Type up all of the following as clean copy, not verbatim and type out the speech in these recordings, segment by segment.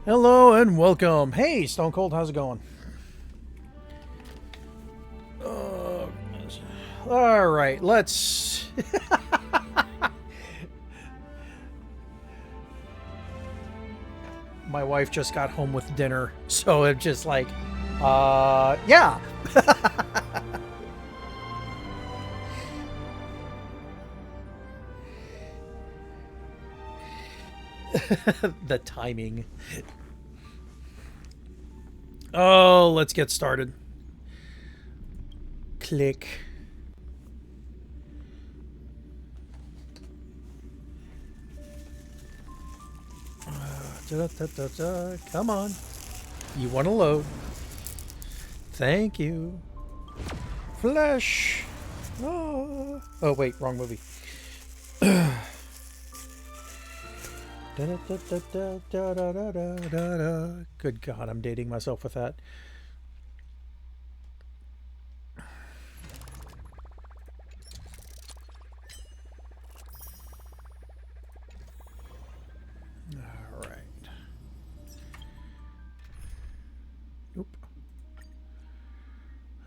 Hello and welcome. Hey, Stone Cold, how's it going? Uh, all right, let's. My wife just got home with dinner, so it's just like, yeah. The timing. Oh, let's get started. Click. Come on. You want to load. Thank you. Flesh. Oh, wait, wrong movie. Good God, I'm dating myself with that. All right. Nope.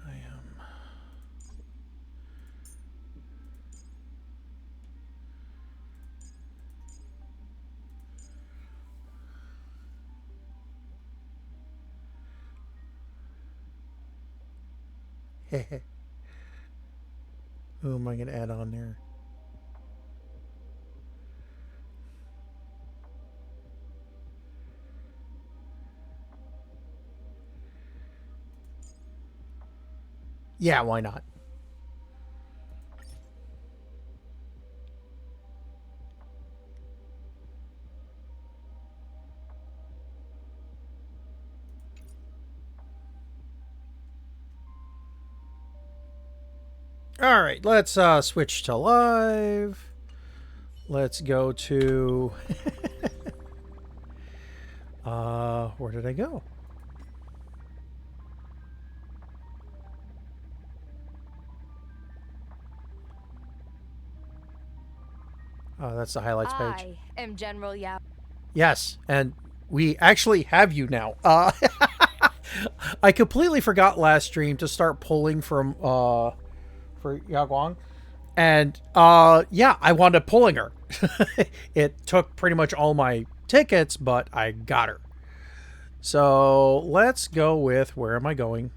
I am. Who am I going to add on there? Yeah, why not? All right, let's switch to live. Let's go to. Where did I go? Oh, that's the highlights page. I am General Yao. Yes, and we actually have you now. I completely forgot last stream to start pulling from for Yaguang. And yeah, I wound up pulling her. It took pretty much all my tickets, but I got her. So let's go with where am I going?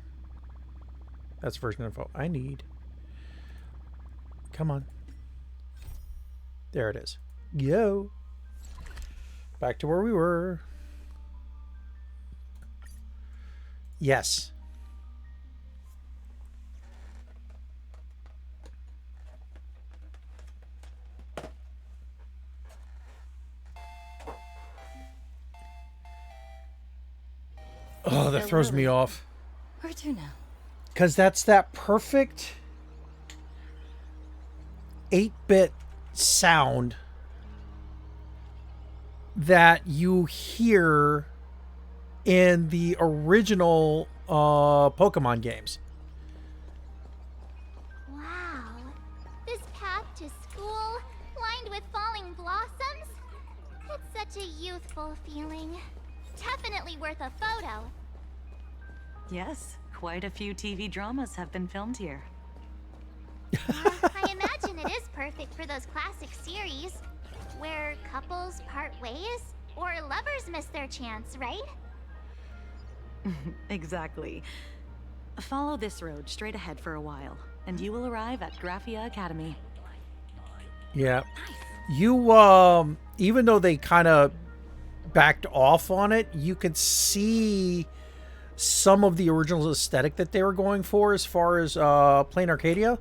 That's version info. I need. Come on. There it is. Go. Back to where we were. Yes. Oh, that throws me off. Where to now? Because that's that perfect 8-bit sound that you hear in the original Pokemon games. Wow. This path to school, lined with falling blossoms? It's such a youthful feeling. Definitely worth a photo. Yes, quite a few TV dramas have been filmed here. I imagine it is perfect for those classic series, where couples part ways, or lovers miss their chance, right? Exactly. Follow this road straight ahead for a while, and you will arrive at Graphia Academy. Yeah. You, even though they kind of backed off on it, you could see some of the original aesthetic that they were going for as far as playing Arcadia.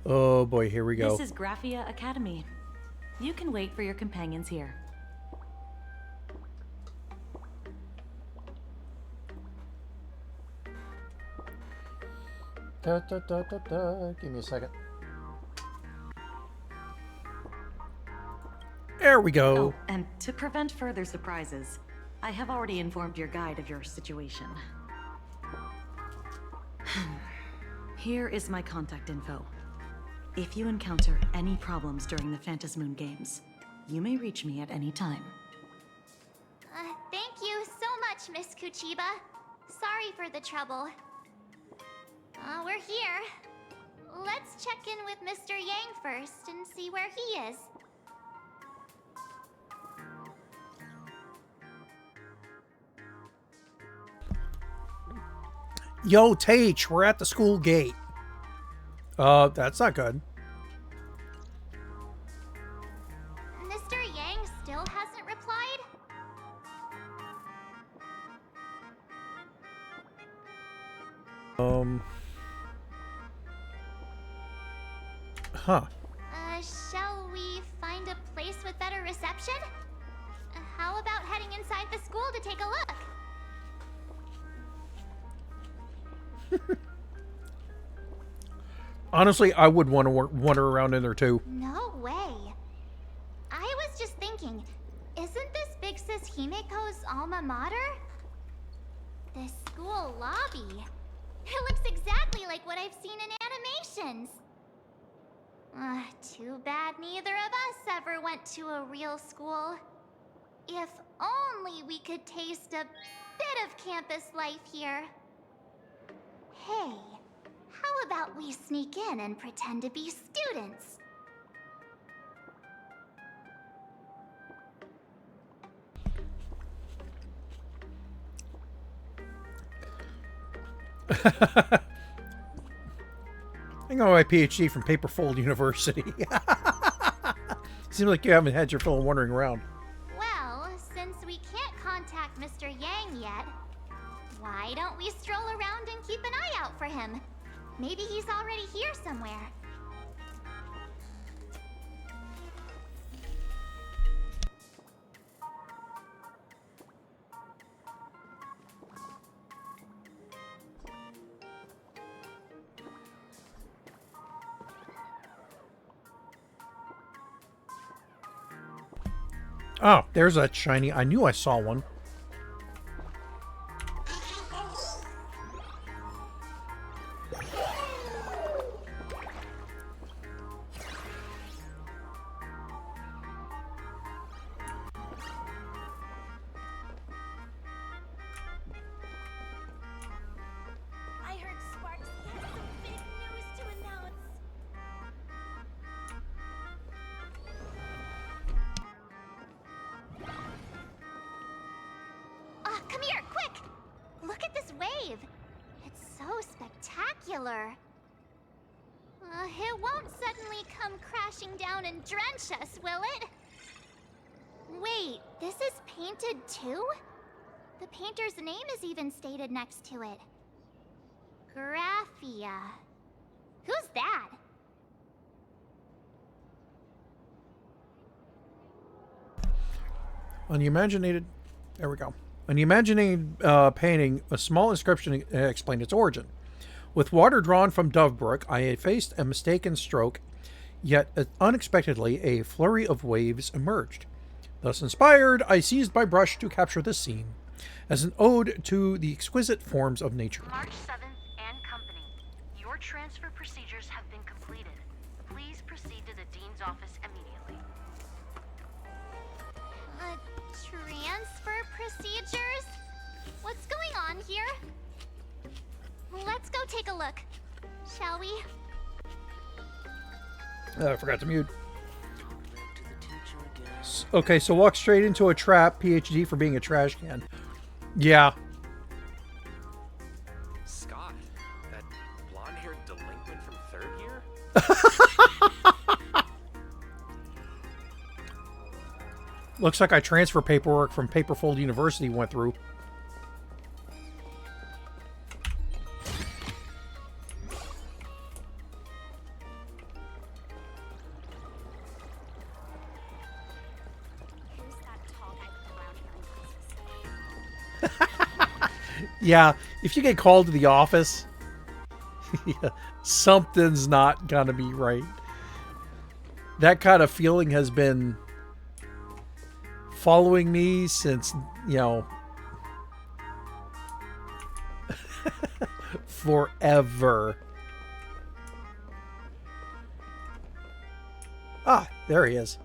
Oh boy, here we go. This is Graphia Academy. You can wait for your companions here. Give me a second. There we go. Oh, and to prevent further surprises, I have already informed your guide of your situation. Here is my contact info. If you encounter any problems during the Phantasmoon Games, you may reach me at any time. Thank you so much, Miss Kuchiba. Sorry for the trouble. We're here. Let's check in with Mr. Yang first and see where he is. Yo, Teich, we're at the school gate. That's not good. Mr. Yang still hasn't replied? Huh. Shall we find a place with better reception? How about heading inside the school to take a look? Honestly, I would want to wander around in there too. No way. I was just thinking, isn't this Big Sis Himiko's alma mater? The school lobby. It looks exactly like what I've seen in animations. Too bad neither of us ever went to a real school. If only we could taste a bit of campus life here. Hey, how about we sneak in and pretend to be students? I got my PhD from Paperfold University. Seems like you haven't had your fill of wandering around. Well, since we can't contact Mr. Yang yet, why don't we stroll around and keep an eye out for him? Maybe he's already here somewhere. Oh, there's that shiny. I knew I saw one. I heard Sparks has some big news to announce. Come here, quick! Look at this wave. It's so spectacular. It won't suddenly come crashing down and drench us, will it? Wait, this is painted too? The painter's name is even stated next to it. Graphia. Who's that? On the imaginated... There we go. On the imaginated painting, a small inscription explained its origin. With water drawn from Dovebrook, I effaced a mistaken stroke, yet unexpectedly a flurry of waves emerged. Thus inspired, I seized my brush to capture this scene, as an ode to the exquisite forms of nature. March 7th and company. Your transfer procedures have been completed. Please proceed to the Dean's office immediately. Transfer procedures? What's going on here? Let's go take a look, shall we? I forgot to mute. Okay, so walk straight into a trap. PhD for being a trash can. Yeah. Scott, that blonde-haired delinquent from third year? Looks like I transfer paperwork from Paperfold University went through. Who's that tall guy with the brown hair and glasses? Yeah, if you get called to the office, yeah, something's not gonna be right. That kind of feeling has been following me since, forever. Ah, there he is.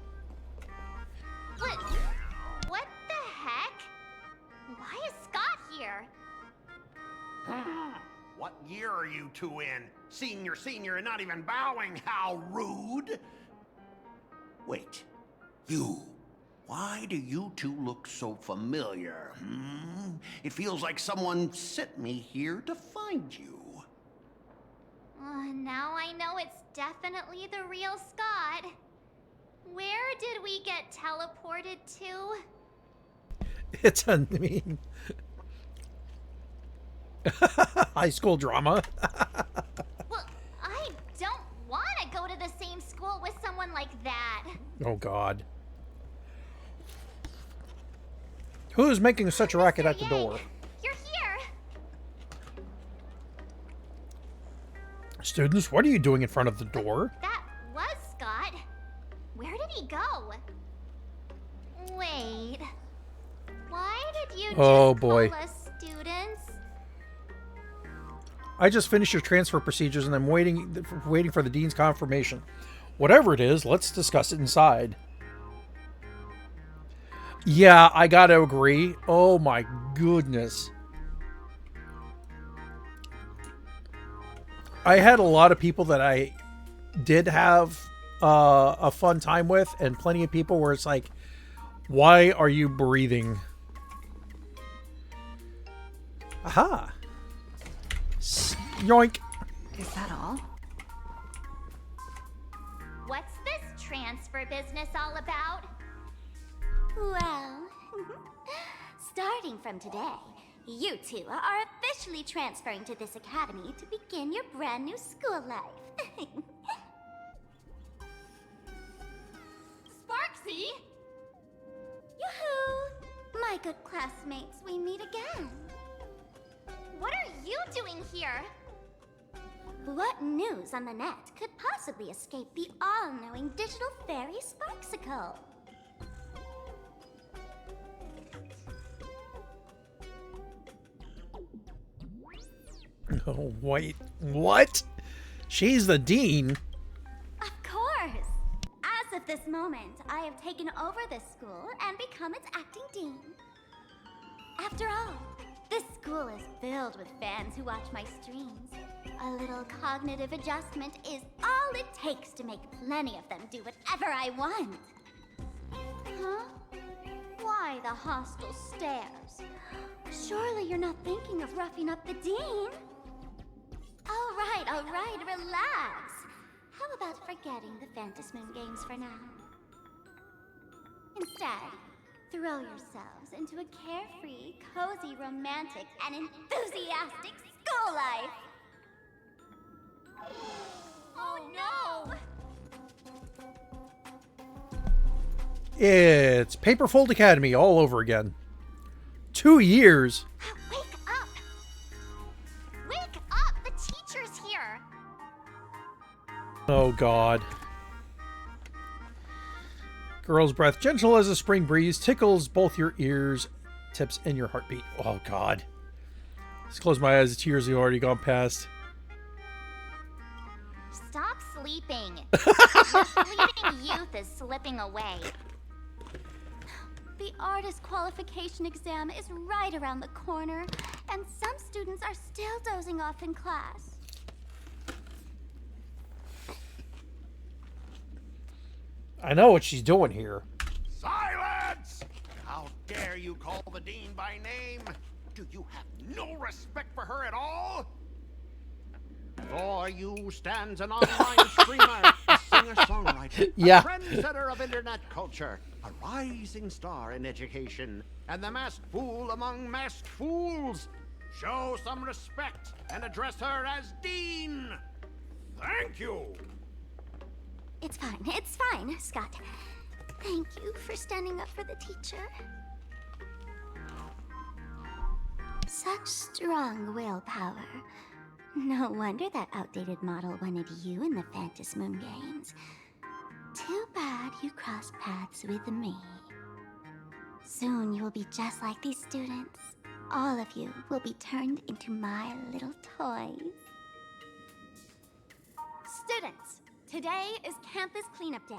What the heck? Why is Scott here? What year are you two in? Senior, and not even bowing. How rude! Wait, you. Why do you two look so familiar? It feels like someone sent me here to find you. Now I know it's definitely the real Scott. Where did we get teleported to? It's a meme. High school drama. Well, I don't want to go to the same school with someone like that. Oh, God. Who's making such a racket at the door? You're here. Students, what are you doing in front of the door? That was Scott. Where did he go? Wait. Why did you just Oh, boy. call us students? I just finished your transfer procedures and I'm waiting for the dean's confirmation. Whatever it is, let's discuss it inside. Yeah, I gotta agree. Oh my goodness. I had a lot of people that I did have a fun time with, and plenty of people where it's like, why are you breathing? Aha. Yoink. Is that all? What's this transfer business all about? Well, starting from today, you two are officially transferring to this academy to begin your brand new school life. Sparksy! Yoo-hoo! My good classmates, we meet again. What are you doing here? What news on the net could possibly escape the all-knowing digital fairy Sparksicle? Oh, wait. What? She's the dean? Of course! As of this moment, I have taken over this school and become its acting dean. After all, this school is filled with fans who watch my streams. A little cognitive adjustment is all it takes to make plenty of them do whatever I want. Huh? Why the hostile stares? Surely you're not thinking of roughing up the dean? All right, relax. How about forgetting the Fantasy Moon games for now? Instead, throw yourselves into a carefree, cozy, romantic, and enthusiastic school life. Oh no! It's Paperfold Academy all over again. 2 years. Wake up! Wake up! The teacher's here! Oh, God. Girl's breath, gentle as a spring breeze, tickles both your ears, tips, and your heartbeat. Oh, God. Just close my eyes, the tears have already gone past. Stop sleeping. The fleeting youth is slipping away. The artist qualification exam is right around the corner, and some students are still dozing off in class. I know what she's doing here. Silence! How dare you call the dean by name? Do you have no respect for her at all? Before you stands an online streamer, a singer-songwriter, Yeah. a trendsetter of internet culture, a rising star in education, and the masked fool among masked fools. Show some respect and address her as Dean. Thank you. It's fine, Scott. Thank you for standing up for the teacher. Such strong willpower. No wonder that outdated model wanted you in the Fantasy Moon games. Too bad you crossed paths with me. Soon you will be just like these students. All of you will be turned into my little toys. Students, today is campus cleanup day,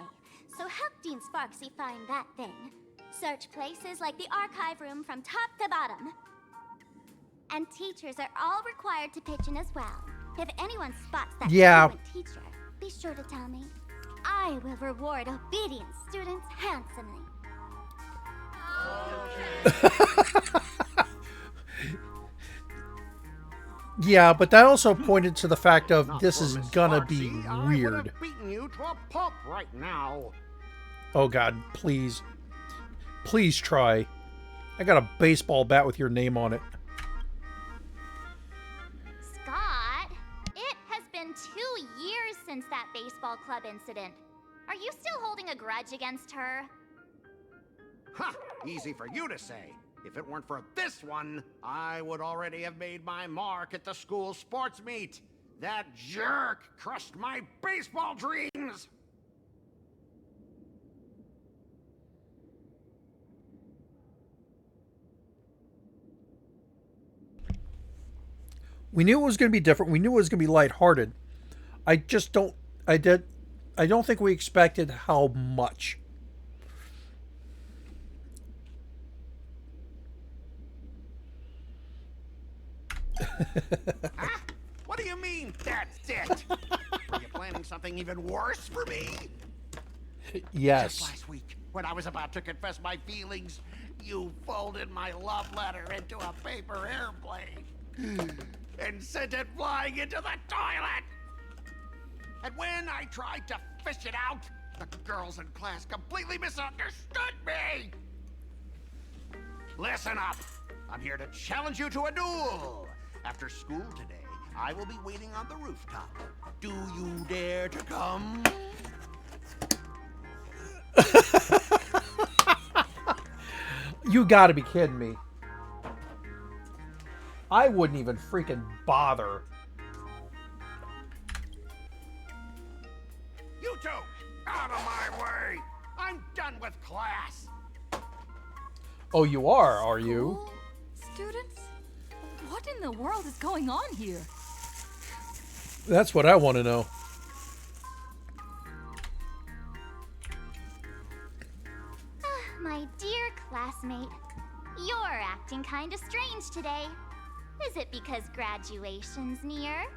so help Dean Sparksy find that thing. Search places like the archive room from top to bottom. And teachers are all required to pitch in as well. If anyone spots that truant teacher, be sure to tell me. I will reward obedient students handsomely. Yeah, but that also pointed to the fact of Not this for is Miss gonna be Sparksy, I would weird. have beaten you to a pulp right now. Oh god, please. Please try. I got a baseball bat with your name on it. Scott, it has been 2 years since that baseball club incident. Are you still holding a grudge against her? Ha! Easy for you to say. If it weren't for this one, I would already have made my mark at the school sports meet. That jerk crushed my baseball dreams! We knew it was going to be different. We knew it was going to be lighthearted. I don't think we expected how much. Huh? What do you mean, that's it? Were you planning something even worse for me? Just Yes. last week, when I was about to confess my feelings, you folded my love letter into a paper airplane and sent it flying into the toilet. And when I tried to fish it out, the girls in class completely misunderstood me. Listen up. I'm here to challenge you to a duel. After school today, I will be waiting on the rooftop. Do you dare to come? You gotta be kidding me. I wouldn't even freaking bother. You two, out of my way. I'm done with class. Oh, you are you? School? Students? What in the world is going on here? That's what I want to know. My dear classmate, you're acting kinda strange today. Is it because graduation's near?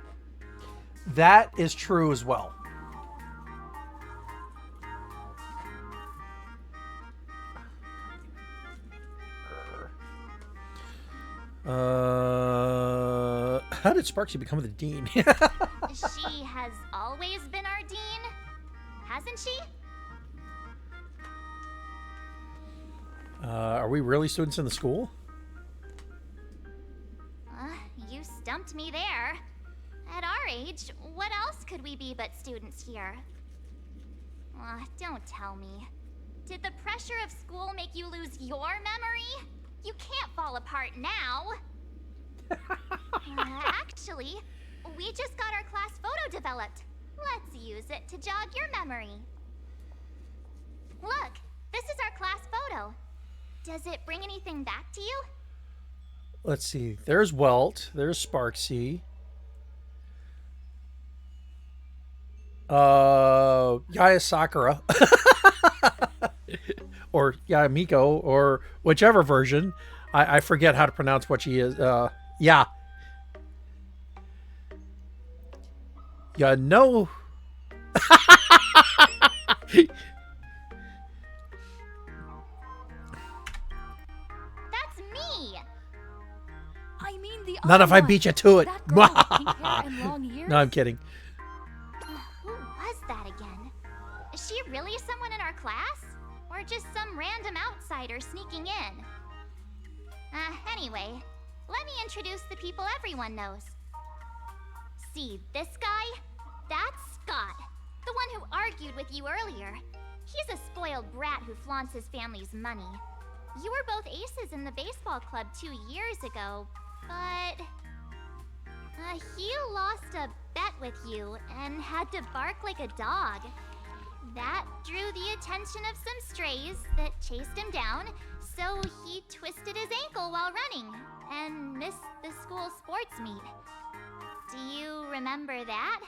That is true as well. How did Sparksy become the dean? She has always been our dean, hasn't she? Are we really students in the school? You stumped me there. At our age, what else could we be but students here? Don't tell me. Did the pressure of school make you lose your memory? You can't fall apart now. Actually, we just got our class photo developed. Let's use it to jog your memory. Look, this is our class photo. Does it bring anything back to you? Let's see. There's Welt. There's Sparksy. Yaya Sakura. Or Yamiko, or whichever version. I forget how to pronounce what she is. Yeah. Yeah, no. That's me. I mean the Not if I beat you to it. That girl with pink hair and long ears? No, I'm kidding. Who was that again? Is she really someone in our class? Or just some random outsider sneaking in? Anyway, let me introduce the people everyone knows. See this guy? That's Scott, the one who argued with you earlier. He's a spoiled brat who flaunts his family's money. You were both aces in the baseball club 2 years ago, but... he lost a bet with you and had to bark like a dog. That drew the attention of some strays that chased him down, so he twisted his ankle while running and missed the school sports meet. Do you remember that?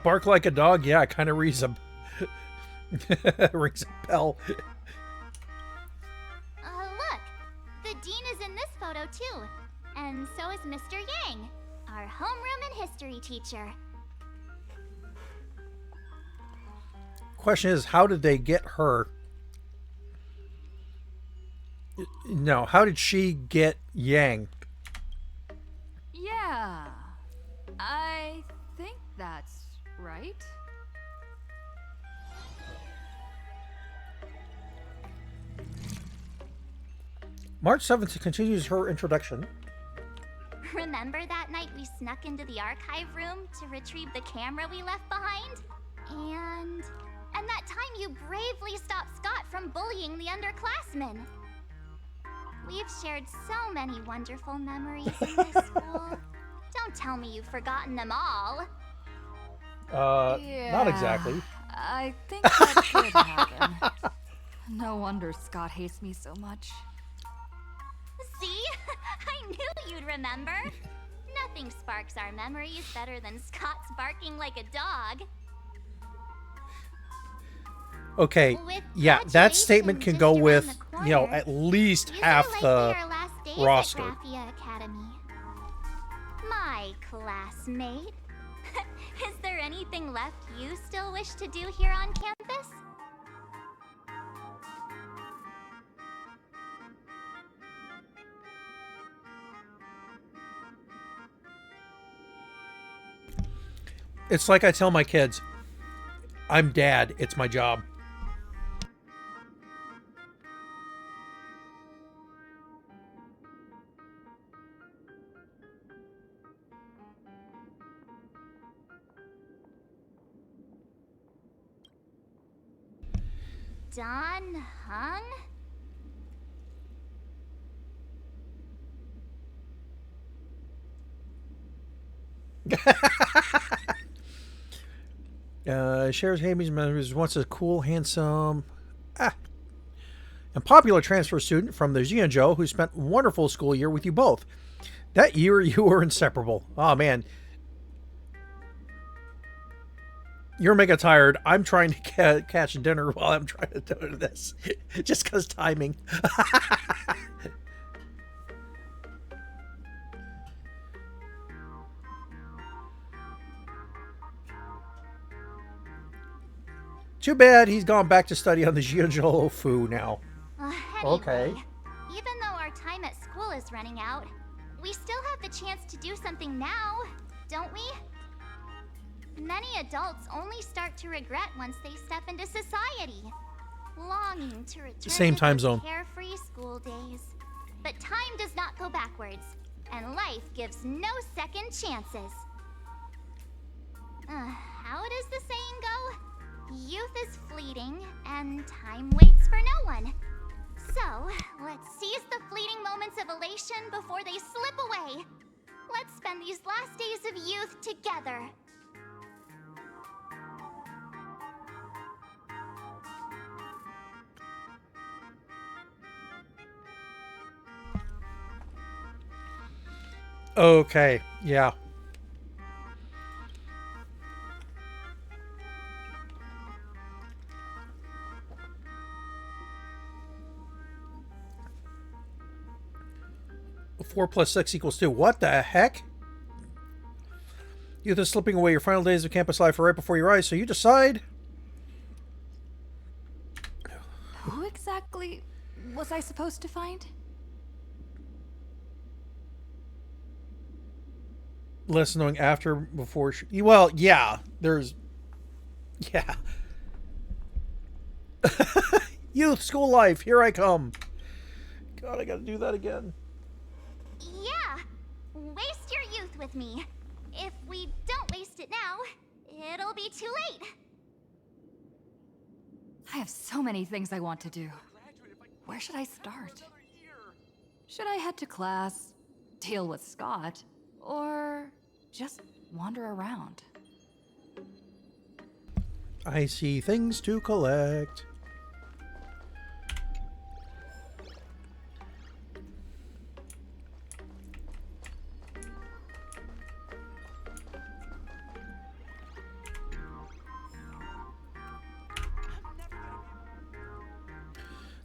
Bark like a dog? Yeah, kind of rings a rings a bell. Look, the dean is in this photo too, and so is Mr. Yang, our homeroom and history teacher. Question is, how did they get her? No, how did she get Yang? Yeah, I think that's right. March 7th continues her introduction. Remember that night we snuck into the archive room to retrieve the camera we left behind? And that time you bravely stopped Scott from bullying the underclassmen. We've shared so many wonderful memories in this school. Don't tell me you've forgotten them all. Not exactly. I think that could happen. No wonder Scott hates me so much. See? I knew you'd remember. Nothing sparks our memories better than Scott's barking like a dog. Okay, With yeah, that graduation statement can just go around with, the you know, corner, at least these half are likely the our last days roster. at Graphia Academy. My classmate. Is there anything left you still wish to do here on campus? It's like I tell my kids, I'm dad, it's my job. Don Hung? Shares Hamy's memories. Once a cool, handsome, and popular transfer student from the Jianzhou who spent a wonderful school year with you both. That year, you were inseparable. Oh, man. You're mega tired. I'm trying to catch dinner while I'm trying to do this. Just because timing. Too bad he's gone back to study on the Jianzhou Fu now. Anyway, Okay. Even though our time at school is running out, we still have the chance to do something now, don't we? Many adults only start to regret once they step into society, longing to return Same to time those zone. carefree school days. But time does not go backwards, and life gives no second chances. How does the saying go? Youth is fleeting, and time waits for no one. So, let's seize the fleeting moments of elation before they slip away. Let's spend these last days of youth together. Okay, yeah. Four plus 6 equals 2. What the heck? Youth is slipping away. Your final days of campus life are right before your eyes, so you decide. Who exactly was I supposed to find? Less knowing after, before. Well, yeah. There's. Yeah. Youth, school life, here I come. God, I gotta do that again. Yeah, waste your youth with me. If we don't waste it now, it'll be too late. I have so many things I want to do. Where should I start? Should I head to class, deal with Scott, or just wander around? I see things to collect.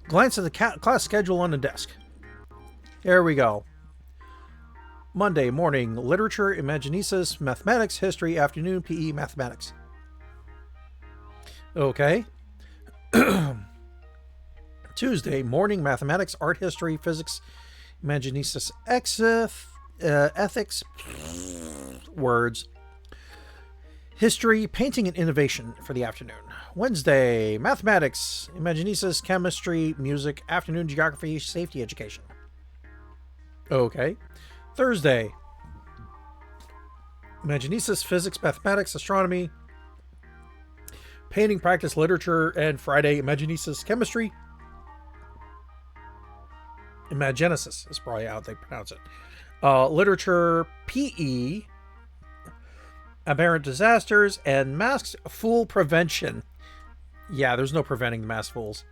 Glance at the class schedule on the desk. There we go. Monday morning, literature, imaginesis, mathematics, history, afternoon, PE, mathematics. Okay. Tuesday morning, mathematics, art history, physics, imaginesis, ethics, words, history, painting, and innovation for the afternoon. Wednesday, mathematics, imaginesis, chemistry, music, afternoon, geography, safety education. Okay. Thursday, imaginesis, physics, mathematics, astronomy, painting, practice, literature, and Friday, imaginesis, chemistry. Imagenesis is probably how they pronounce it. Literature, PE, aberrant disasters, and masked fool prevention. Yeah, there's no preventing the masked fools.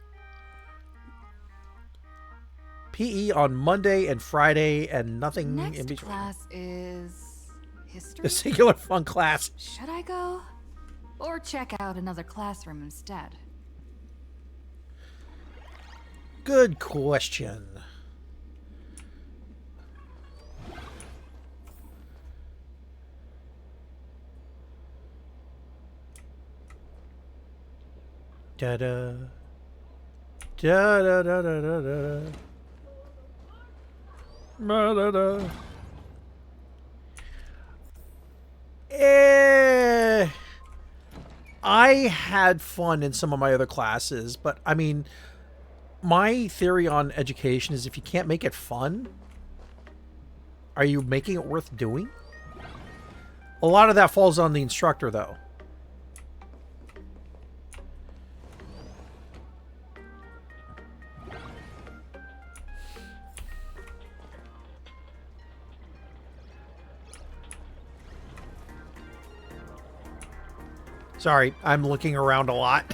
PE on Monday and Friday, and nothing Next in between. class is history. The singular fun class. Should I go? Or check out another classroom instead? Good question. Da da da da da da da da. Da da da. I had fun in some of my other classes, but I mean, my theory on education is if you can't make it fun, are you making it worth doing? A lot of that falls on the instructor, though. Sorry, I'm looking around a lot.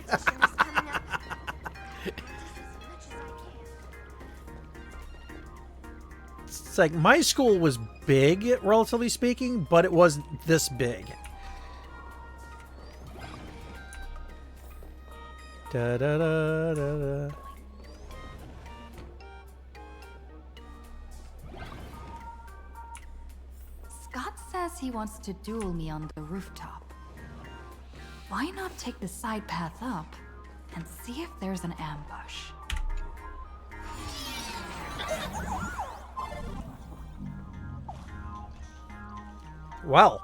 It's like my school was big, relatively speaking, but it wasn't this big. Da da da da da. Scott says he wants to duel me on the rooftop. Why not take the side path up and see if there's an ambush? Well.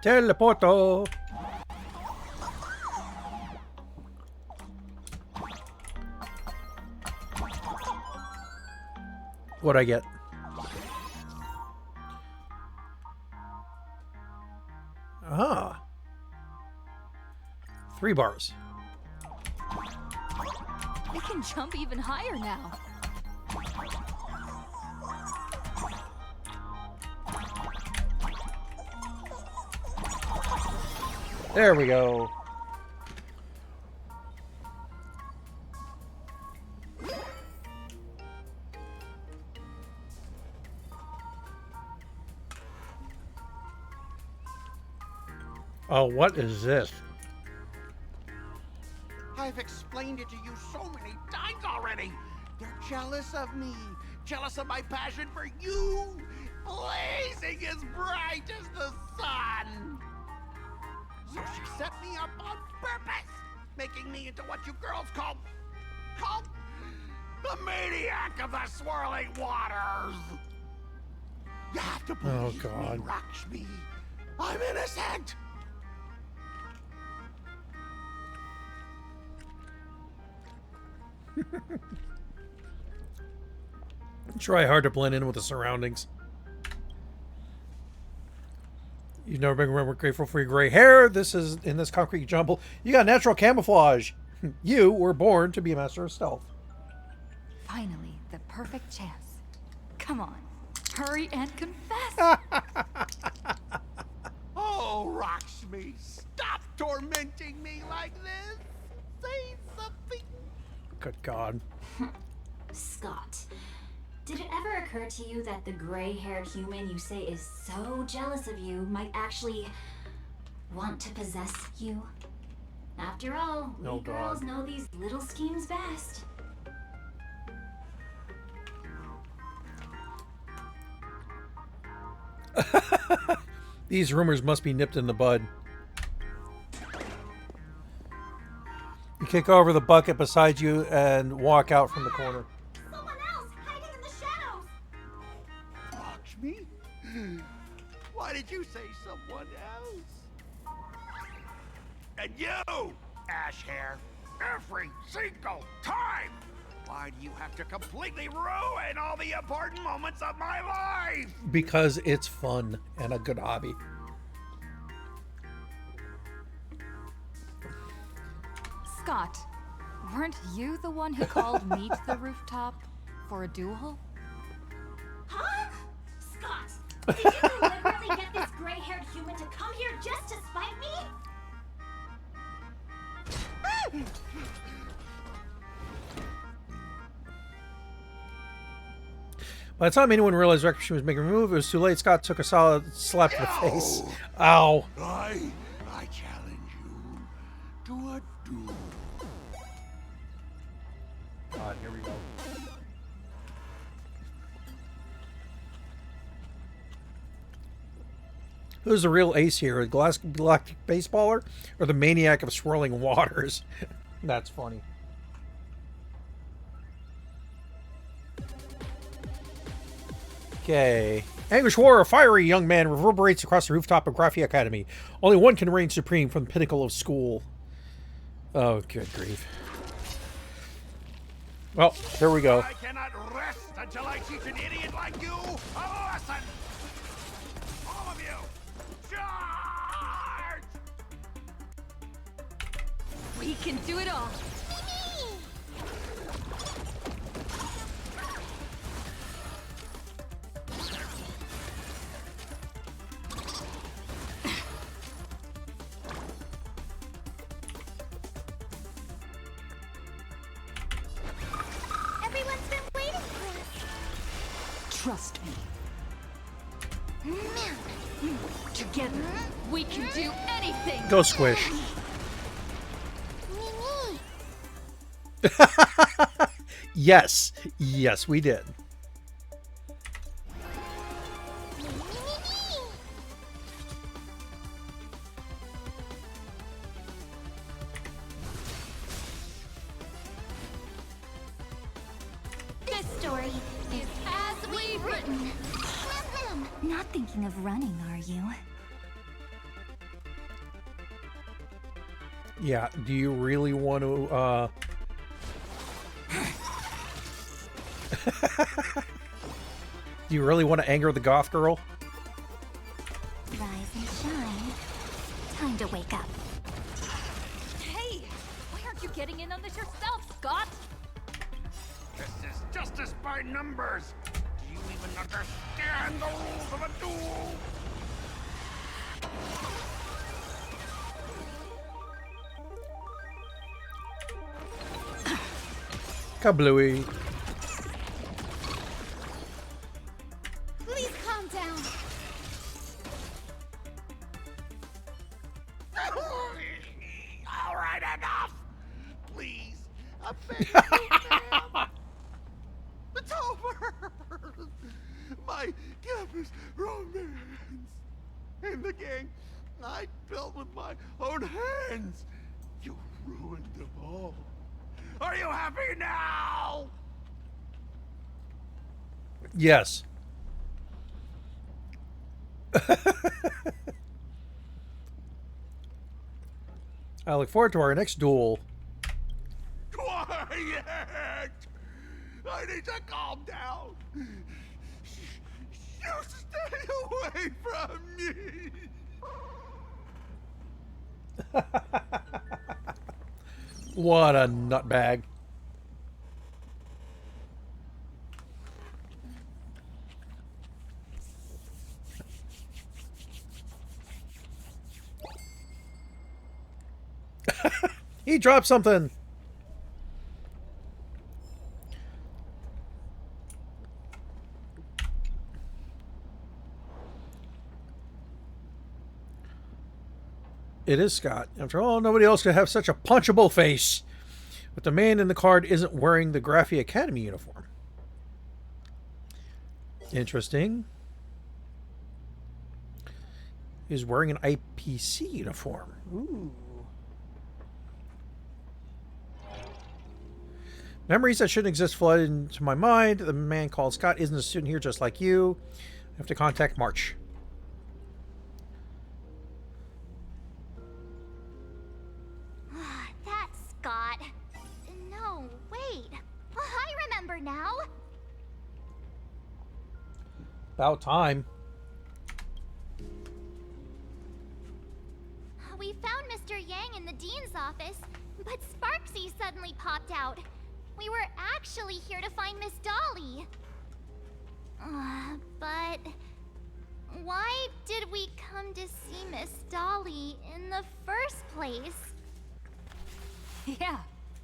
Teleporto. What'd I get? Ah. 3 bars. We can jump even higher now. There we go. Oh, what is this? I've explained it to you so many times already. They're jealous of me, jealous of my passion for you, blazing as bright as the sun. So she set me up on purpose, making me into what you girls call The maniac of the swirling waters! You have to believe God. me, Lakshmi. I'm innocent! Try hard to blend in with the surroundings. You've never been grateful for your gray hair. This is in this concrete jumble. You got natural camouflage. You were born to be a master of stealth. Finally, the perfect chance. Come on, hurry and confess. Oh, Lakshmi, stop tormenting me like this! Say something! Good God. Scott, did it ever occur to you that the gray-haired human you say is so jealous of you might actually want to possess you? After all, we Oh, girls God. know these little schemes best. These rumors must be nipped in the bud. You kick over the bucket beside you and walk out from the corner. Someone else hiding in the shadows! Lakshmi? Why did you say someone else? And you, Ash Hair, every single time! Why do you have to completely ruin all the important moments of my life? Because it's fun and a good hobby. Scott, weren't you the one who called me to the rooftop for a duel? Huh? Scott, did you deliberately get this gray-haired human to come here just to spite me? By the time anyone realized Recreation was making a move, it was too late. Scott took a solid slap in the face. Ow. I challenge you to a duel. God, here we go. Who's the real ace here? A galactic baseballer or the maniac of swirling waters? That's funny. Okay. Anguish War, a fiery young man, reverberates across the rooftop of Graphi Academy. Only one can reign supreme from the pinnacle of school. Oh, good grief. Well, here we go. I cannot rest until I teach an idiot like you a lesson! All of you, charge! We can do it all. Everyone's been waiting for us. Trust me. Together, we can do anything. Go Squish. Mimi. Yes. Yes, we did. This story is as we've written. Not thinking of running, are you? Yeah, do you really want to, do you really want to anger the goth girl? Rise and shine. Time to wake up. Hey, why aren't you getting in on this yourself, Scott? This is justice by numbers. Do you even understand the rules of a duel? Kablooey. Please calm down. All right, enough. Please, I beg you, ma'am. It's over. My campus romance and the gang I built with my own hands. You ruined them all. Are you happy now? Yes. I look forward to our next duel. Quiet! I need to calm down. You stay away from me. What a nutbag. He dropped something. It is Scott. After all, nobody else could have such a punchable face. But the man in the card isn't wearing the Graphy Academy uniform. Interesting. He's wearing an IPC uniform. Ooh. Memories that shouldn't exist flooded into my mind. The man called Scott isn't a student here just like you. I have to contact March. That's Scott. No, wait. I remember now. About time. We found Mr. Yang in the dean's office, but Sparksy suddenly popped out. We were actually here to find Miss Dolly. But why did we come to see Miss Dolly in the first place? Yeah.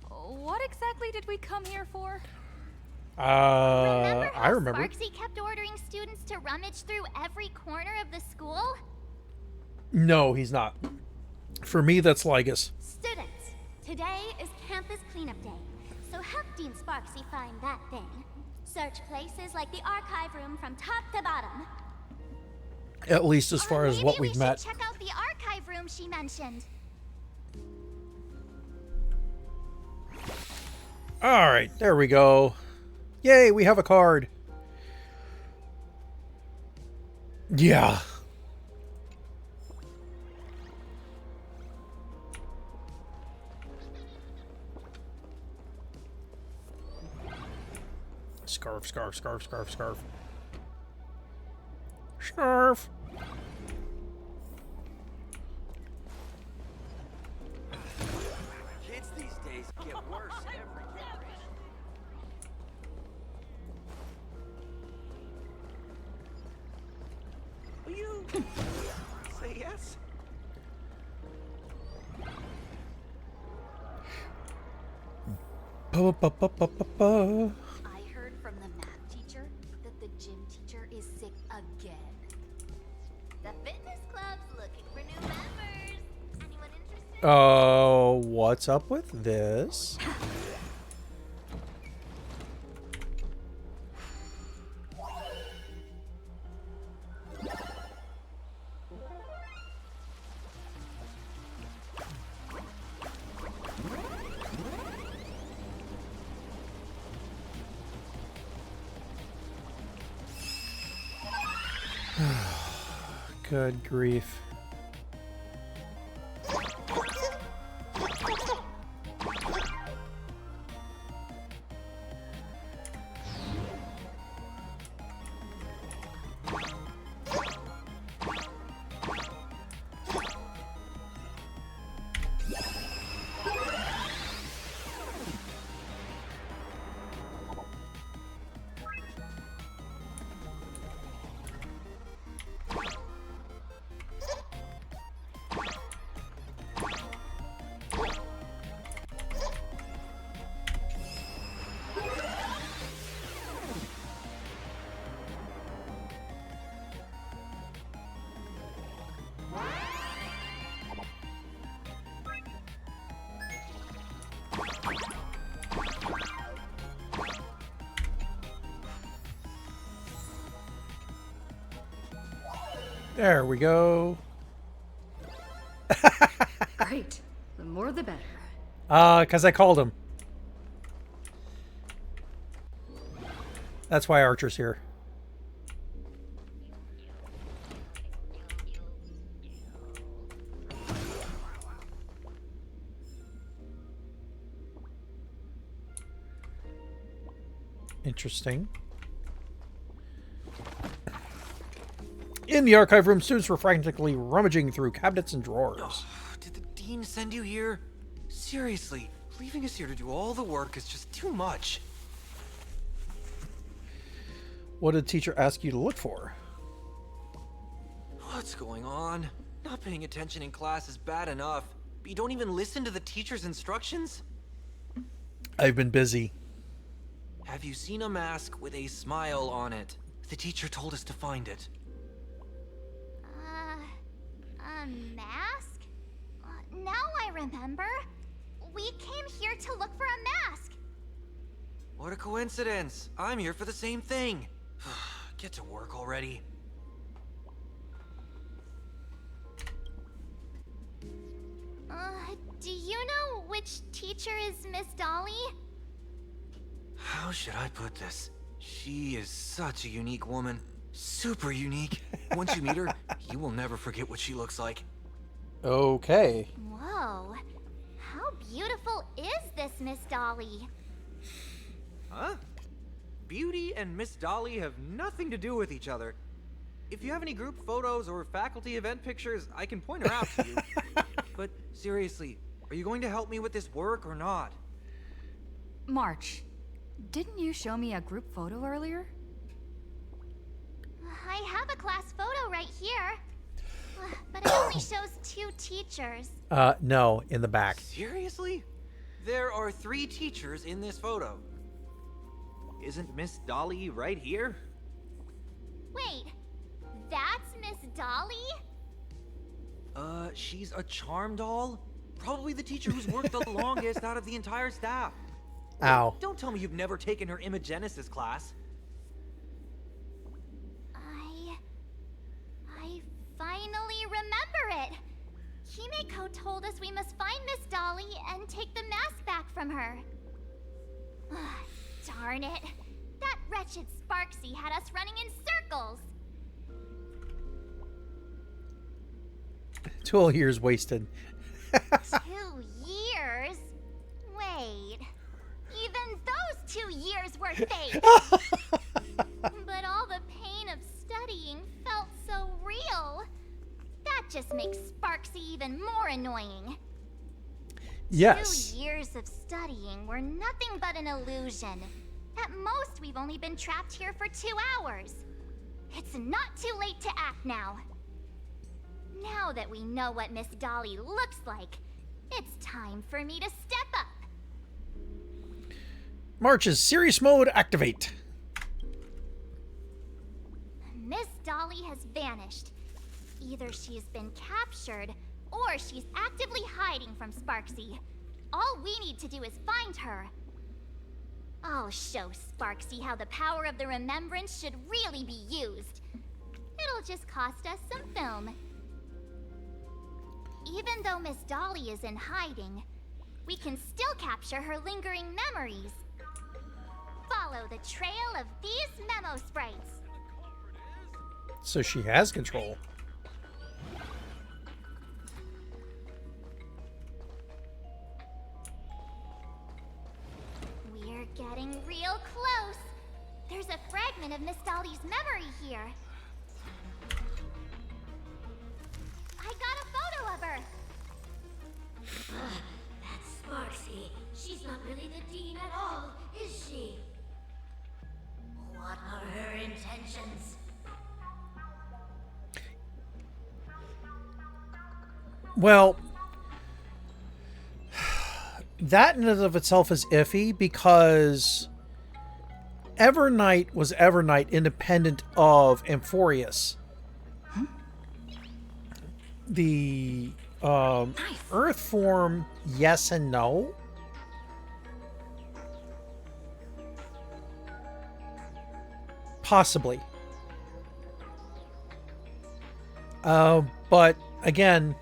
What exactly did we come here for? Remember how I remember. Sparksy kept ordering students to rummage through every corner of the school? No, he's not. For me, that's Ligus. Students, today is campus cleanup day, so help Dean Sparksy find that thing. Search places like the archive room from top to bottom. At least as far as what Maybe we've we met. should check out the archive room she mentioned. Alright, there we go. Yay, we have a card. Yeah. Scarf, scarf, scarf, scarf, scarf. Scarf. Kids these days get worse every generation. Will you say yes? Ba-ba-ba-ba-ba-ba. I heard from the math teacher that the gym teacher is sick again. The fitness club's looking for new members. Anyone interested? Oh, what's up with this? Good grief. There we go. Great. The more the better. Because I called him. That's why Archer's here. Interesting. In the archive room, students were frantically rummaging through cabinets and drawers. Did the dean send you here? Seriously, leaving us here to do all the work is just too much. What did the teacher ask you to look for? What's going on? Not paying attention in class is bad enough, but you don't even listen to the teacher's instructions? I've been busy. Have you seen a mask with a smile on it? The teacher told us to find it. A mask? Now I remember. We came here to look for a mask. What a coincidence. I'm here for the same thing. Get to work already. Do you know which teacher is Miss Dolly? How should I put this? She is such a unique woman. Super unique. Once you meet her, you will never forget what she looks like. Okay. Whoa. How beautiful is this Miss Dolly? Huh? Beauty and Miss Dolly have nothing to do with each other. If you have any group photos or faculty event pictures, I can point her out to you. But seriously, are you going to help me with this work or not? March, didn't you show me a group photo earlier? I have a class photo right here. But it only shows 2 teachers. No, in the back. Seriously? There are 3 teachers in this photo. Isn't Miss Dolly right here? Wait, that's Miss Dolly? She's a charm doll? Probably the teacher who's worked the longest out of the entire staff. Ow. Don't tell me you've never taken her Imagenesis class. I finally remember it. Himeko told us we must find Miss Dolly and take the mask back from her. Darn it. That wretched Sparksy had us running in circles. 12 years wasted. 2 years? Wait. Even those 2 years were fake. But all the pain of studying felt so real. That just makes Sparksy even more annoying. Yes. 2 years of studying were nothing but an illusion. At most, we've only been trapped here for 2 hours. It's not too late to act now. Now that we know what Miss Dolly looks like, it's time for me to step up. March's serious mode activate. Miss Dolly has vanished. Either she's been captured, or she's actively hiding from Sparksy. All we need to do is find her. I'll show Sparksy how the power of the remembrance should really be used. It'll just cost us some film. Even though Miss Dolly is in hiding, we can still capture her lingering memories. Follow the trail of these memo sprites. So she has control. We're getting real close. There's a fragment of Miss Dolly's memory here. I got a photo of her. That's Sparksy. She's not really the dean at all, is she? What are her intentions? Well, that in and of itself is iffy because Evernight was Evernight independent of Amphorius. The Earth form, yes and no. Possibly. But again,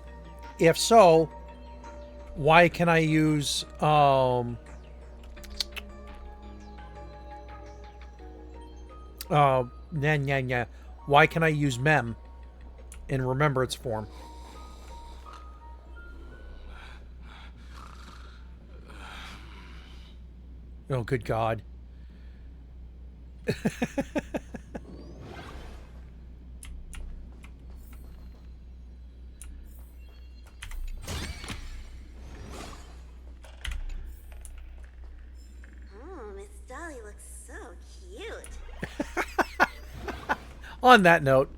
if so, why can I use why can I use Mem in remembrance form? Oh, good God. Oh, Miss Dolly looks so cute. On that note,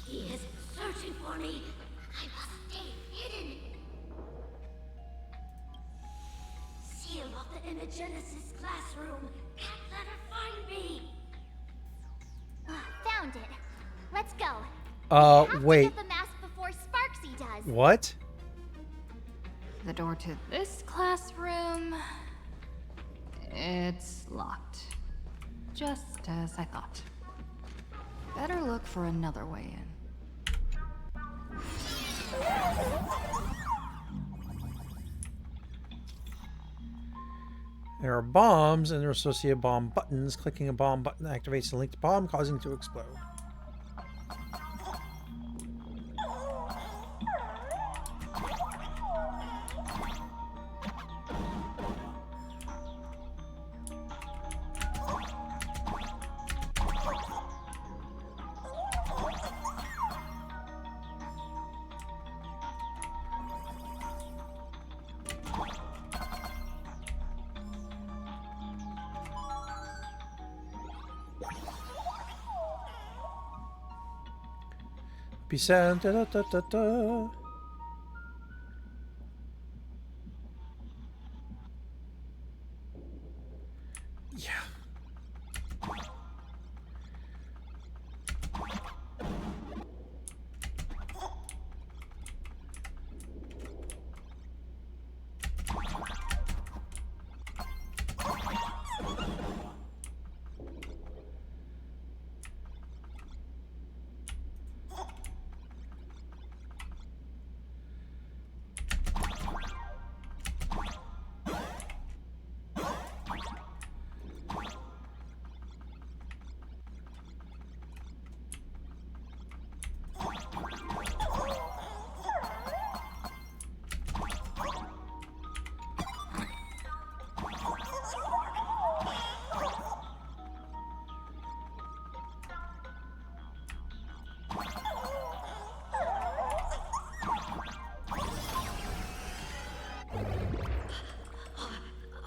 He is searching for me. I must stay hidden. Seal off the Imagenesis classroom. Can't let her find me. Found it. Let's go. We have to wait. get the mask before Sparksy does. What? The door to this classroom... It's locked. Just as I thought. Better look for another way in. There are bombs and their associated bomb buttons. Clicking a bomb button activates the linked bomb, causing it to explode. Be sad. Da, da, da, da, da. Yeah.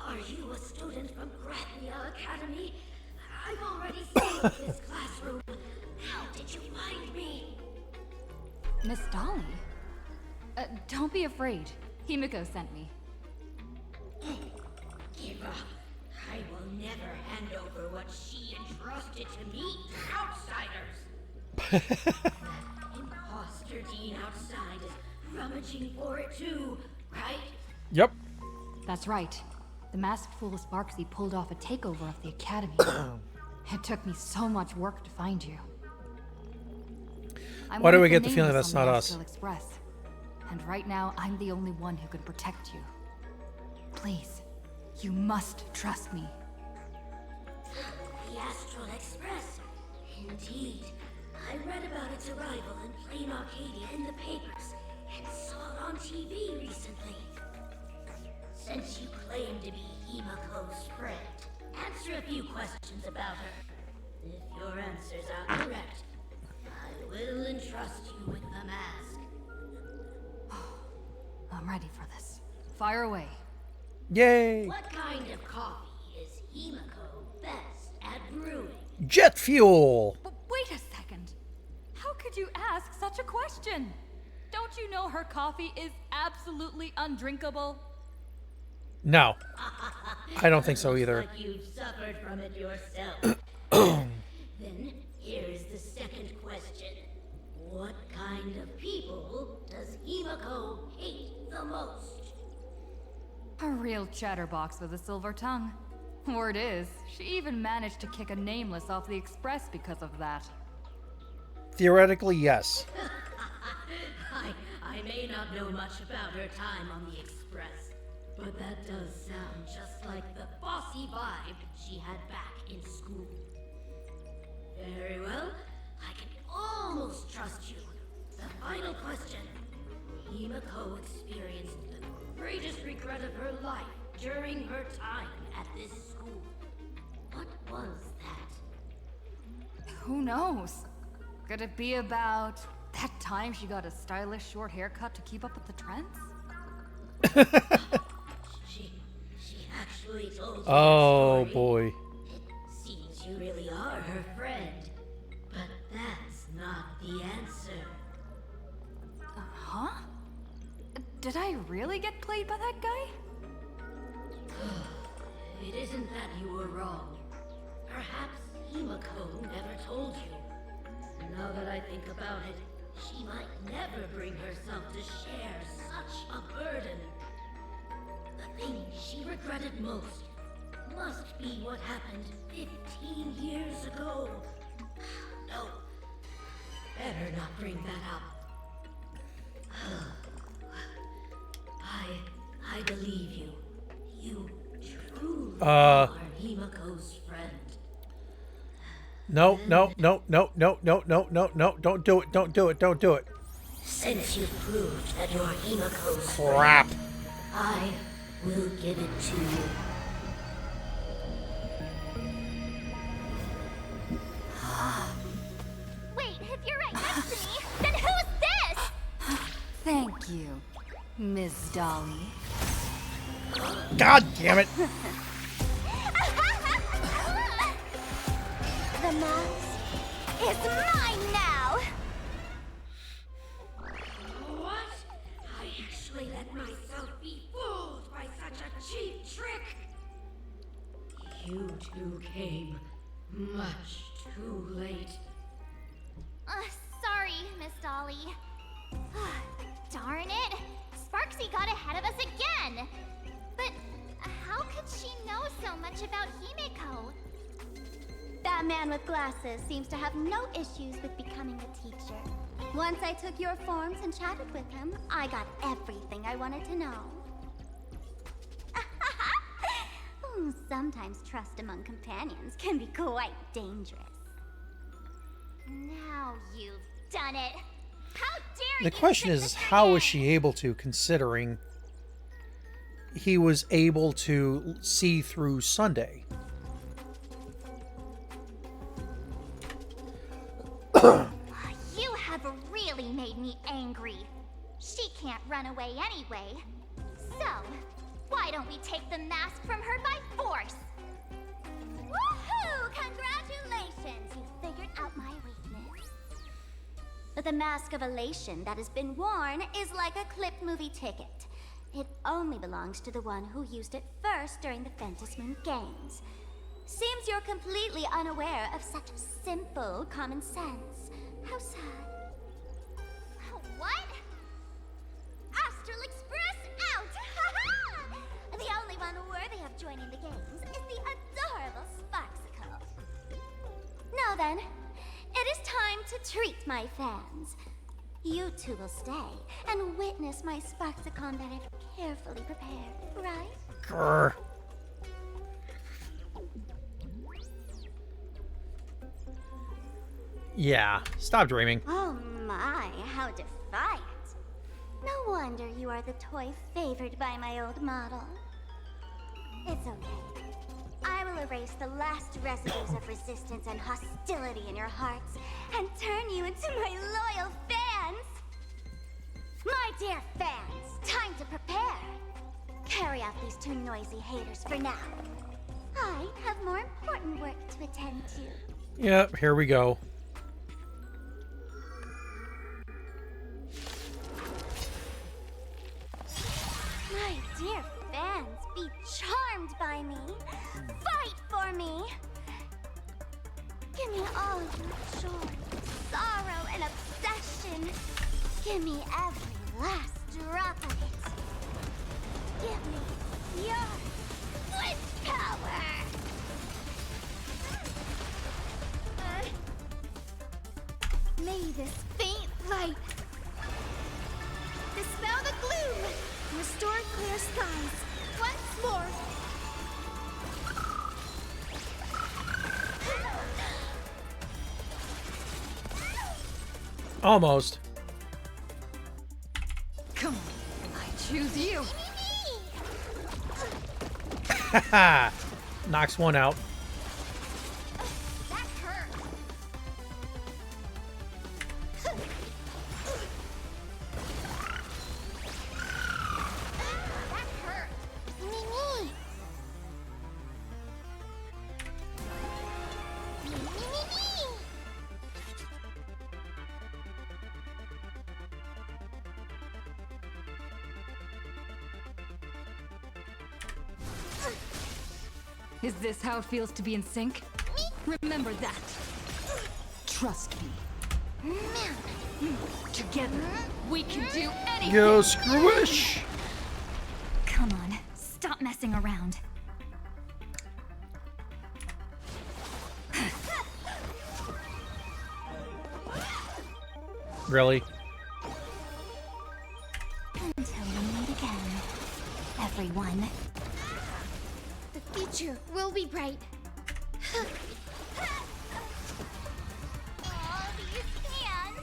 Are you a student from Grathia Academy? I've already seen this classroom. How did you find me? Miss Dolly? Don't be afraid. Himiko sent me. Give up. I will never hand over what she entrusted to me to outsiders. That imposter dean outside is rummaging for it too, right? Yep. That's right. The masked fool Sparksy pulled off a takeover of the academy. It took me so much work to find you. I'm Why do one we of get the feeling nameless that's on the not us? Astral Express, and right now I'm the only one who can protect you. Please, you must trust me. The Astral Express. Indeed. I read about its arrival in Plain Arcadia in the papers and saw it on TV recently. Since you claim to be Himiko's friend, answer a few questions about her. If your answers are correct, I will entrust you with the mask. I'm ready for this. Fire away. Yay! What kind of coffee is Himiko best at brewing? Jet fuel! But wait a second. How could you ask such a question? Don't you know her coffee is absolutely undrinkable? No. I don't think so either. Looks like you've suffered from it yourself. Then here's the second question. What kind of people does Himiko hate the most? A real chatterbox with a silver tongue. Word is, she even managed to kick a nameless off the express because of that. Theoretically, yes. I may not know much about her time on the express, but that does sound just like the bossy vibe she had back in school. Very well, I can almost trust you. The final question. part of her life during her time at this school. What was that? Who knows? Could it be about that time she got a stylish short haircut to keep up with the trends? She actually told you Oh that story. boy. It seems you really are her friend. But that's not the answer. Huh? Did I really get played by that guy? It isn't that you were wrong. Perhaps Himiko never told you. Now that I think about it, she might never bring herself to share such a burden. The thing she regretted most must be what happened 15 years ago. No, better not bring that up. I believe you. You truly are Himiko's friend. No, no, no, no, no, no, no, no, no, don't do it, don't do it, don't do it. Since you've proved that you're Himiko's Crap. friend, I will give it to you. Wait, if you're right next to me, then who's this? Thank you, Miss Dolly. God damn it. The mouse is mine now! What? I actually let myself be fooled by such a cheap trick. You two came much too late. Sorry, Miss Dolly. Darn it! Sparksy got ahead of us again! But how could she know so much about Himiko? That man with glasses seems to have no issues with becoming a teacher. Once I took your forms and chatted with him, I got everything I wanted to know. Sometimes trust among companions can be quite dangerous. Now you've done it! How dare you! The question is, how was she able to, considering he was able to see through Sunday? You have really made me angry. She can't run away anyway. So, why don't we take the mask from her by force? Woohoo! Congratulations! You figured out my weakness. But the mask of elation that has been worn is like a clipped movie ticket. It only belongs to the one who used it first during the Ventus Moon Games. Seems you're completely unaware of such simple common sense. How sad. What? Astral Express out! The only one worthy of joining the games is the adorable Sparksicle. Now then, it is time to treat my fans. You two will stay and witness my Sparksicon that I've carefully prepared, right? Grr. Yeah, stop dreaming. Oh my, how defiant. No wonder you are the toy favored by my old model. It's okay. I will erase the last residues of resistance and hostility in your hearts and turn you into my loyal fans. My dear fans, time to prepare. Carry out these two noisy haters for now. I have more important work to attend to. Yep, here we go. My dear fans, be charmed by me. Fight for me. Give me all your joy, sorrow, and obsession. Give me every last drop of it. Give me your wish power. May this faint light dispel the gloom. Restore clear skies once more. Almost. Come on, I choose you. Haha! Knocks one out. That hurt. That hurt. Me. Is this how it feels to be in sync? Remember that. Trust me. Together, we can do anything. Yo, Screwish! Come on, stop messing around. Really? Until we meet again, everyone. The future will be bright. All these hands,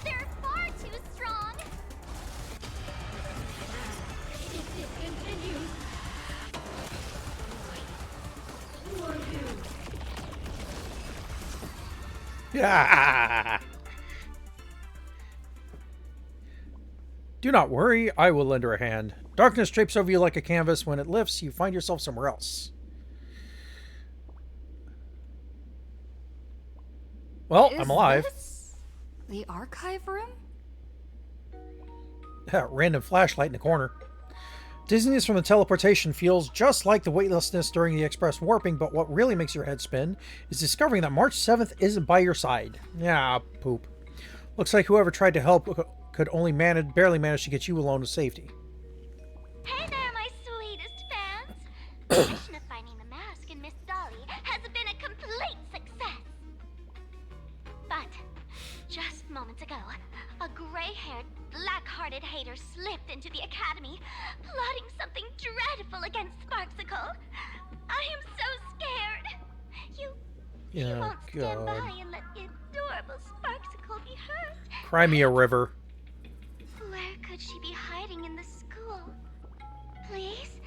they're far too strong. If this continues, who are you? Yeah. Do not worry, I will lend her a hand. Darkness drapes over you like a canvas. When it lifts, you find yourself somewhere else. Well, I'm alive. This the archive room? Random flashlight in the corner. Dizziness from the teleportation feels just like the weightlessness during the express warping, but what really makes your head spin is discovering that March 7th isn't by your side. Yeah, poop. Looks like whoever tried to help could only barely manage to get you alone to safety. Hey there, my sweetest fans. The mission of finding the mask and Miss Dolly has been a complete success. But just moments ago, a gray-haired, black-hearted hater slipped into the academy, plotting something dreadful against Sparksicle. I am so scared. You Oh, won't stand God. by and let the adorable Sparksicle be hurt. Cry me a river. Where could she be hiding in the school? Please?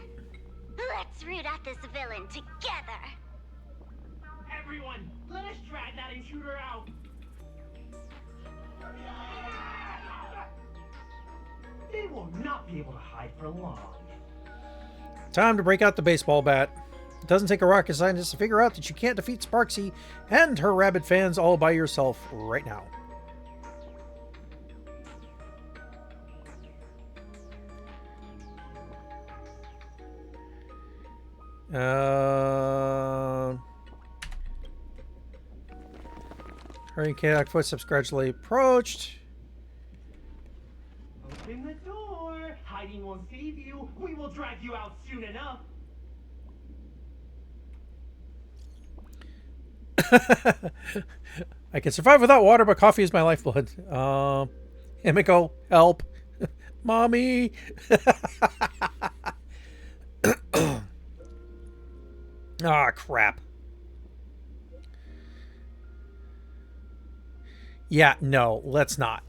Let's root out this villain together. Everyone, let us drag that intruder out. They will not be able to hide for long. Time to break out the baseball bat. It doesn't take a rocket scientist to figure out that you can't defeat Sparksy and her rabid fans all by yourself right now. Hurry, chaotic footsteps gradually approached. Open the door. Hiding won't save you. We will drag you out soon enough. I can survive without water, but coffee is my lifeblood. Himiko, help. Mommy. Ah, crap. Yeah, no, let's not.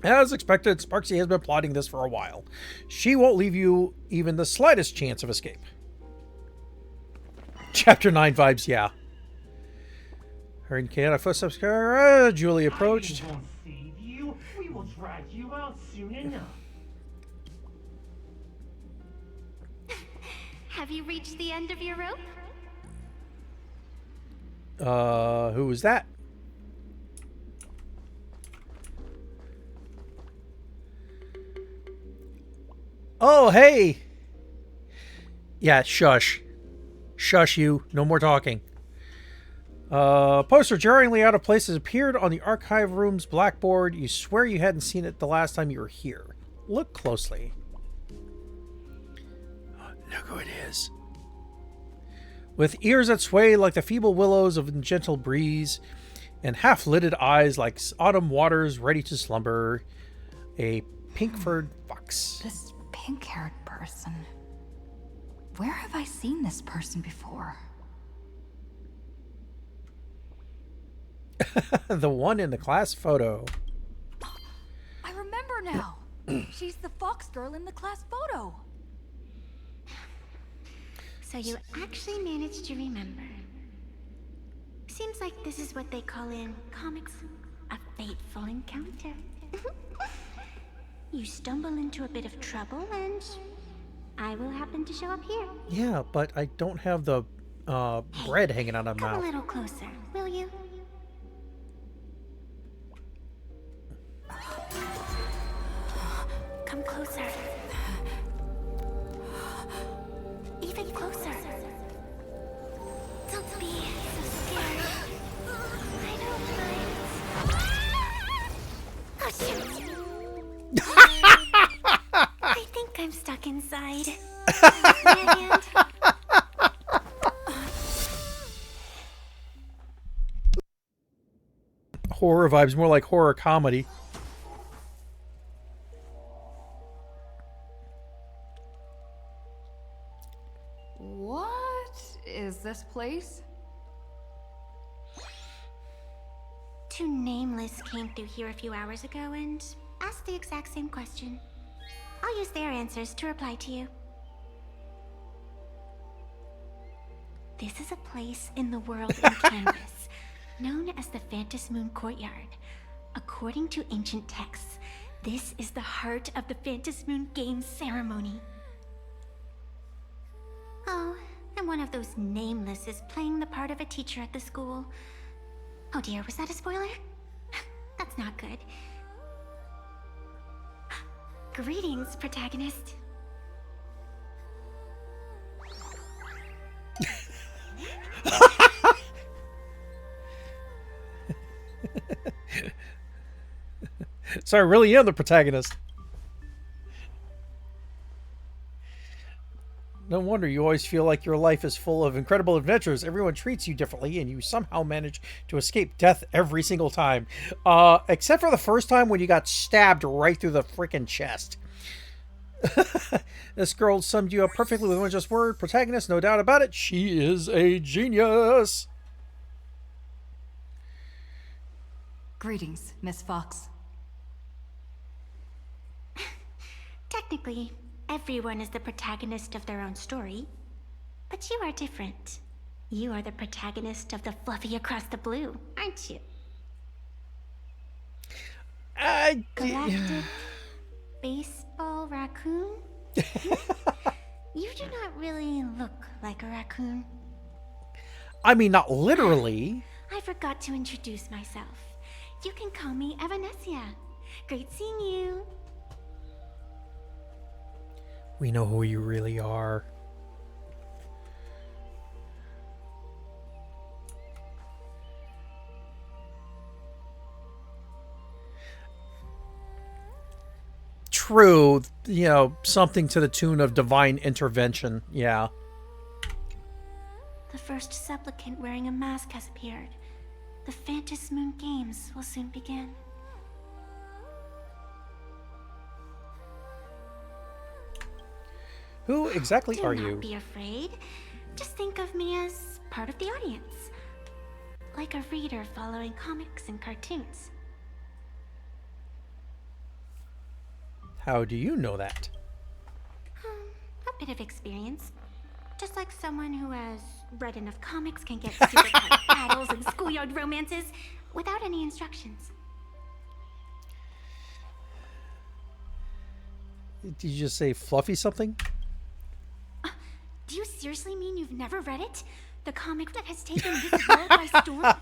As expected, Sparksy has been plotting this for a while. She won't leave you even the slightest chance of escape. Chapter 9 vibes, yeah. Her and chaotic footsteps Julie approached. Hiding won't save you. We will drag you out soon enough. Have you reached the end of your rope? Who was that? Oh, hey! Yeah, shush. Shush you. No more talking. Poster jarringly out of place has appeared on the archive room's blackboard. You swear you hadn't seen it the last time you were here. Look closely. Look who it is. With ears that sway like the feeble willows of a gentle breeze, and half-lidded eyes like autumn waters ready to slumber, a pink-furred fox. This pink-haired person. Where have I seen this person before? The one in the class photo. I remember now. She's the fox girl in the class photo. So you actually managed to remember. Seems like this is what they call in comics a fateful encounter. You stumble into a bit of trouble and I will happen to show up here. Yeah, but I don't have the bread hanging out of my Come mouth. a little closer, will you? Come closer. Even closer. Don't be so scared. I don't mind. Oh, shoot. I think I'm stuck inside. My hand. Horror vibes, more like horror comedy. What is this place? Two nameless came through here a few hours ago and asked the exact same question. I'll use their answers to reply to you. This is a place in the world in Canvas, known as the Phantom Moon Courtyard. According to ancient texts, this is the heart of the Phantom Moon Games ceremony. Oh, and one of those nameless is playing the part of a teacher at the school. Oh dear, was that a spoiler? That's not good. Greetings, protagonist. So I really am the protagonist. No wonder you always feel like your life is full of incredible adventures. Everyone treats you differently, and you somehow manage to escape death every single time. Except for the first time when you got stabbed right through the freaking chest. This girl summed you up perfectly with one just word. Protagonist, no doubt about it. She is a genius. Greetings, Miss Fox. Technically, everyone is the protagonist of their own story. But you are different. You are the protagonist of the Fluffy Across the Blue, aren't you? Galactic baseball raccoon? You do not really look like a raccoon. I mean, not literally. I forgot to introduce myself. You can call me Evanesia. Great seeing you. We know who you really are. True, you know, something to the tune of divine intervention, yeah. The first supplicant wearing a mask has appeared. The Phantom Moon Games will soon begin. Who exactly are Do you? not be afraid. Just think of me as part of the audience. Like a reader following comics and cartoons. How do you know that? A bit of experience. Just like someone who has read enough comics can get superpowered battles and schoolyard romances without any instructions. Did you just say fluffy something? Do you seriously mean you've never read it? The comic that has taken this world by storm?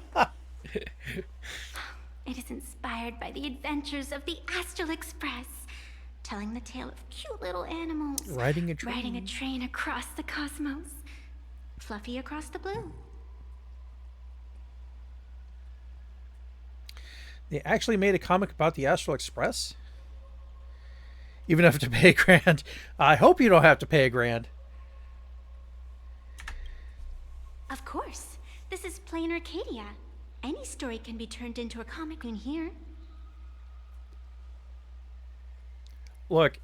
It is inspired by the adventures of the Astral Express, telling the tale of cute little animals Riding a train. riding a train across the cosmos. Fluffy Across the Blue. They actually made a comic about the Astral Express? You even have to pay $1,000. I hope you don't have to pay $1,000. Of course. This is plain Arcadia. Any story can be turned into a comic in here. Look,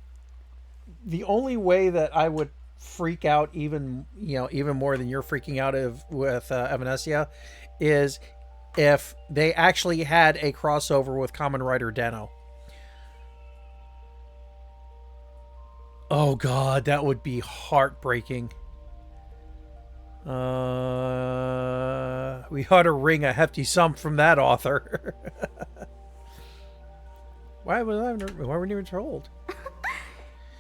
the only way that I would freak out even more than you're freaking out with Evanesia is if they actually had a crossover with Kamen Rider Deno. Oh god, that would be heartbreaking. We ought to wring a hefty sum from that author. Why weren't even told?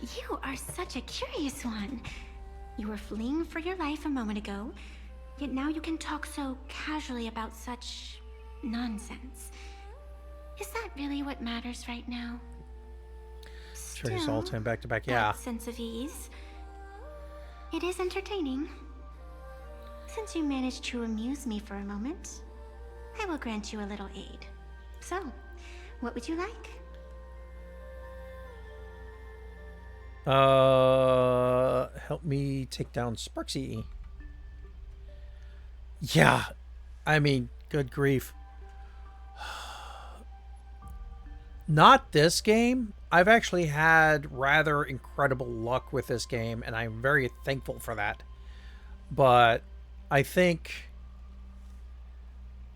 You are such a curious one. You were fleeing for your life a moment ago, yet now you can talk so casually about such nonsense. Is that really what matters right now? Trace all 10 back to back, That yeah. sense of ease. It is entertaining. Since you managed to amuse me for a moment, I will grant you a little aid. So, what would you like? Help me take down Sparksy. Yeah, I mean, good grief. Not this game. I've actually had rather incredible luck with this game, and I'm very thankful for that. But I think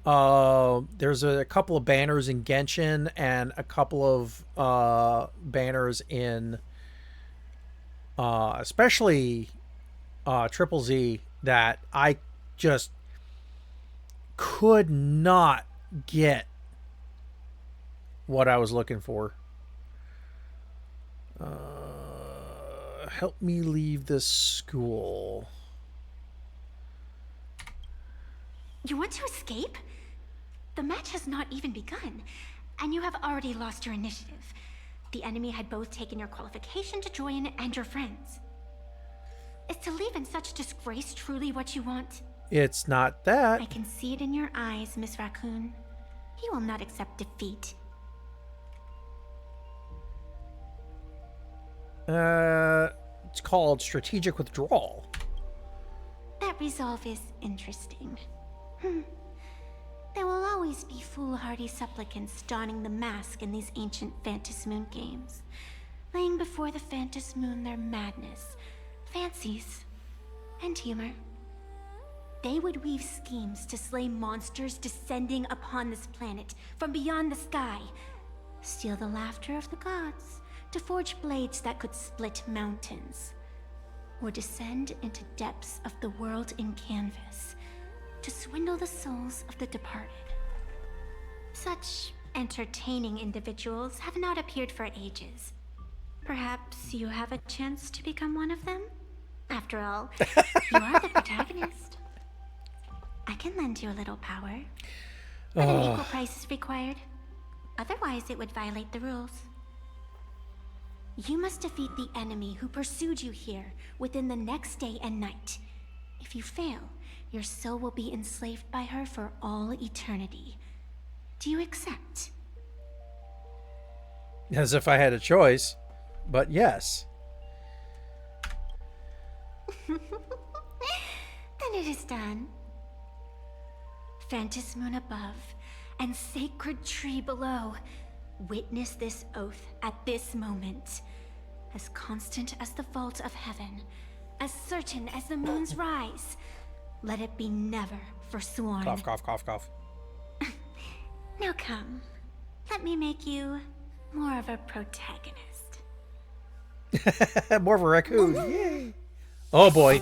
there's a couple of banners in Genshin and a couple of banners in especially Triple Z that I just could not get what I was looking for. Help me leave this school. You want to escape? The match has not even begun, and you have already lost your initiative. The enemy had both taken your qualification to join and your friends. Is to leave in such disgrace truly what you want? It's not that. I can see it in your eyes, Miss Raccoon. You will not accept defeat. It's called strategic withdrawal. That resolve is interesting. There will always be foolhardy supplicants donning the mask in these ancient Phantas Moon games, laying before the Phantas Moon their madness, fancies, and humor. They would weave schemes to slay monsters descending upon this planet from beyond the sky, steal the laughter of the gods, to forge blades that could split mountains, or descend into depths of the world in canvas, to swindle the souls of the departed. Such entertaining individuals have not appeared for ages. Perhaps you have a chance to become one of them? After all, you are the protagonist. I can lend you a little power, but an equal price is required. Otherwise, it would violate the rules. You must defeat the enemy who pursued you here within the next day and night. If you fail, your soul will be enslaved by her for all eternity. Do you accept? As if I had a choice, but yes. Then it is done. Phantas Moon above and sacred tree below. Witness this oath at this moment. As constant as the vault of heaven, as certain as the moon's rise. Let it be never forsworn. Cough, cough, cough, cough. Now come, let me make you more of a protagonist. More of a raccoon. Yay. Oh boy.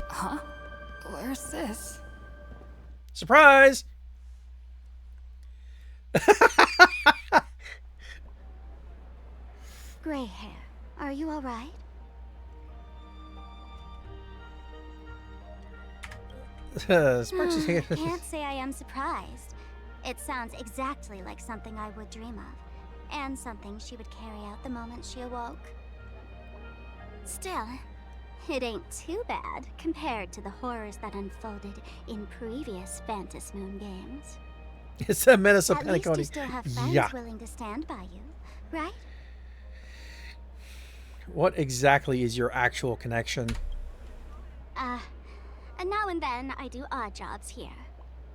Huh? Where's this? Surprise! Gray hair, are you all right? Sparksy. Can't say I am surprised. It sounds exactly like something I would dream of, and something she would carry out the moment she awoke. Still, it ain't too bad compared to the horrors that unfolded in previous Phantas Moon games. It's a menace of At least you Paniconi. still have friends Yeah. willing to stand by you, right? What exactly is your actual connection? And now and then I do odd jobs here.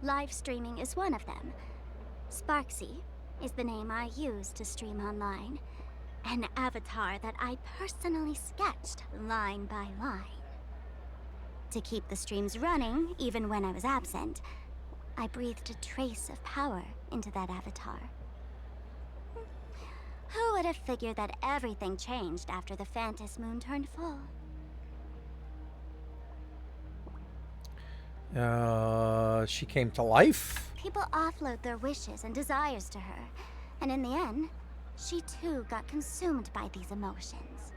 Live streaming is one of them. Sparksy is the name I use to stream online. An avatar that I personally sketched line by line. To keep the streams running, even when I was absent, I breathed a trace of power into that avatar. Who would have figured that everything changed after the Phantom Moon turned full? She came to life? People offload their wishes and desires to her, and in the end, she too got consumed by these emotions.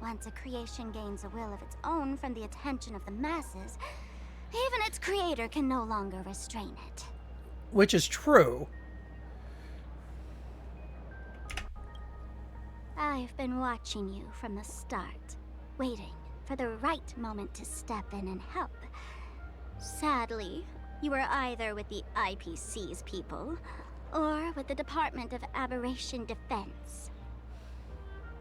Once a creation gains a will of its own from the attention of the masses, even its creator can no longer restrain it. Which is true. I've been watching you from the start, waiting for the right moment to step in and help. Sadly, you were either with the IPC's people, or with the Department of Aberration Defense.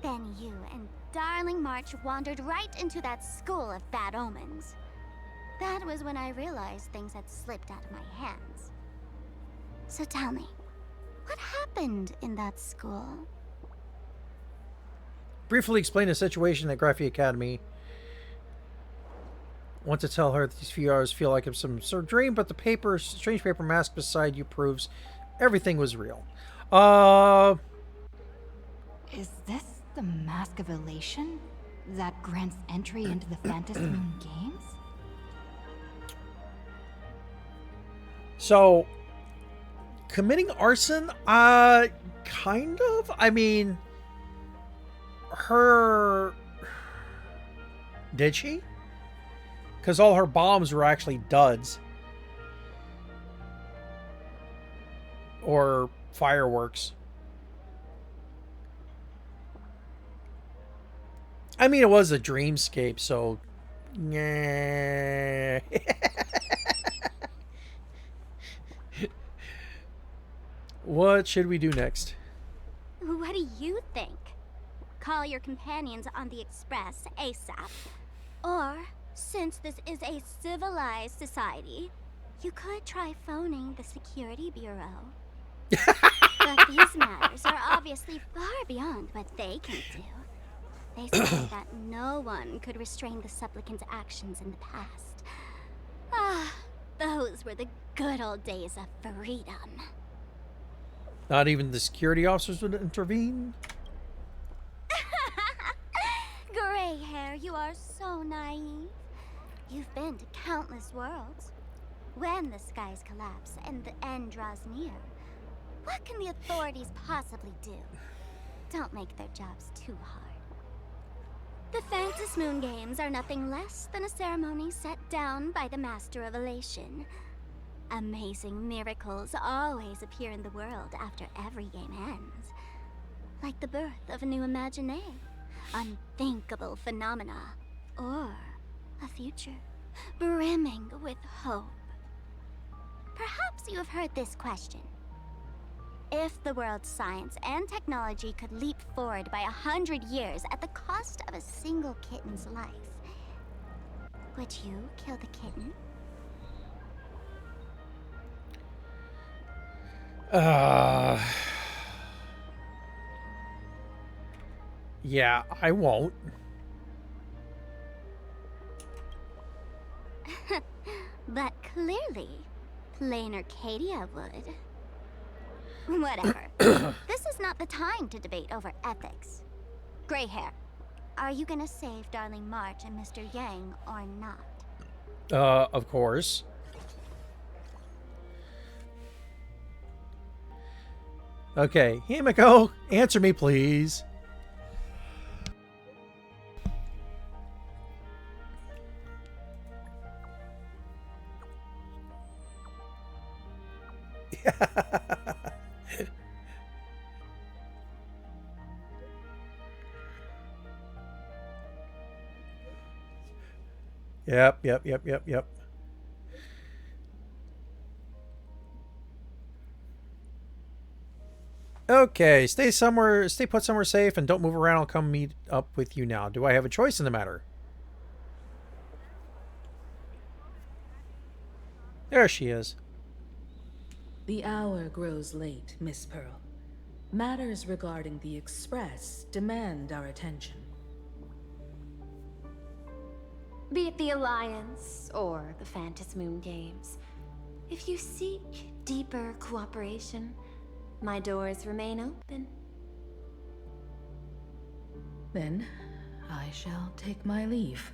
Then you and darling March wandered right into that school of bad omens. That was when I realized things had slipped out of my hands. So tell me, what happened in that school? Briefly explain the situation at Graffy Academy. Want to tell her that these few hours feel like some sort of dream, but the strange paper mask beside you proves everything was real. Is this the Mask of Elation that grants entry into the Phantom Moon Games? So, committing arson? Kind of? I mean, did she? Because all her bombs were actually duds. Or fireworks. I mean, it was a dreamscape, so... Yeah. What should we do next? What do you think? Call your companions on the Express ASAP. Or, since this is a civilized society, you could try phoning the Security Bureau. But these matters are obviously far beyond what they can do. They say that no one could restrain the supplicant's actions in the past. Those were the good old days of freedom. Not even the security officers would intervene? Gray hair, you are so naive. You've been to countless worlds. When the skies collapse and the end draws near, what can the authorities possibly do? Don't make their jobs too hard. The Phantom Moon Games are nothing less than a ceremony set down by the Master of Elation. Amazing miracles always appear in the world after every game ends. Like the birth of a new imagination, unthinkable phenomena, or a future brimming with hope. Perhaps you have heard this question. If the world's science and technology could leap forward by 100 years at the cost of a single kitten's life, would you kill the kitten? Yeah, I won't. But clearly, plain Arcadia would. Whatever. This is not the time to debate over ethics. Gray hair, are you gonna save Darling March and Mr. Yang or not? Of course. Okay, Himiko, answer me, please. Yep. Okay, stay put somewhere safe and don't move around. I'll come meet up with you now. Do I have a choice in the matter? There she is. The hour grows late, Miss Pearl. Matters regarding the Express demand our attention. Be it the Alliance or the Phantom Moon Games, if you seek deeper cooperation, my doors remain open. Then, I shall take my leave.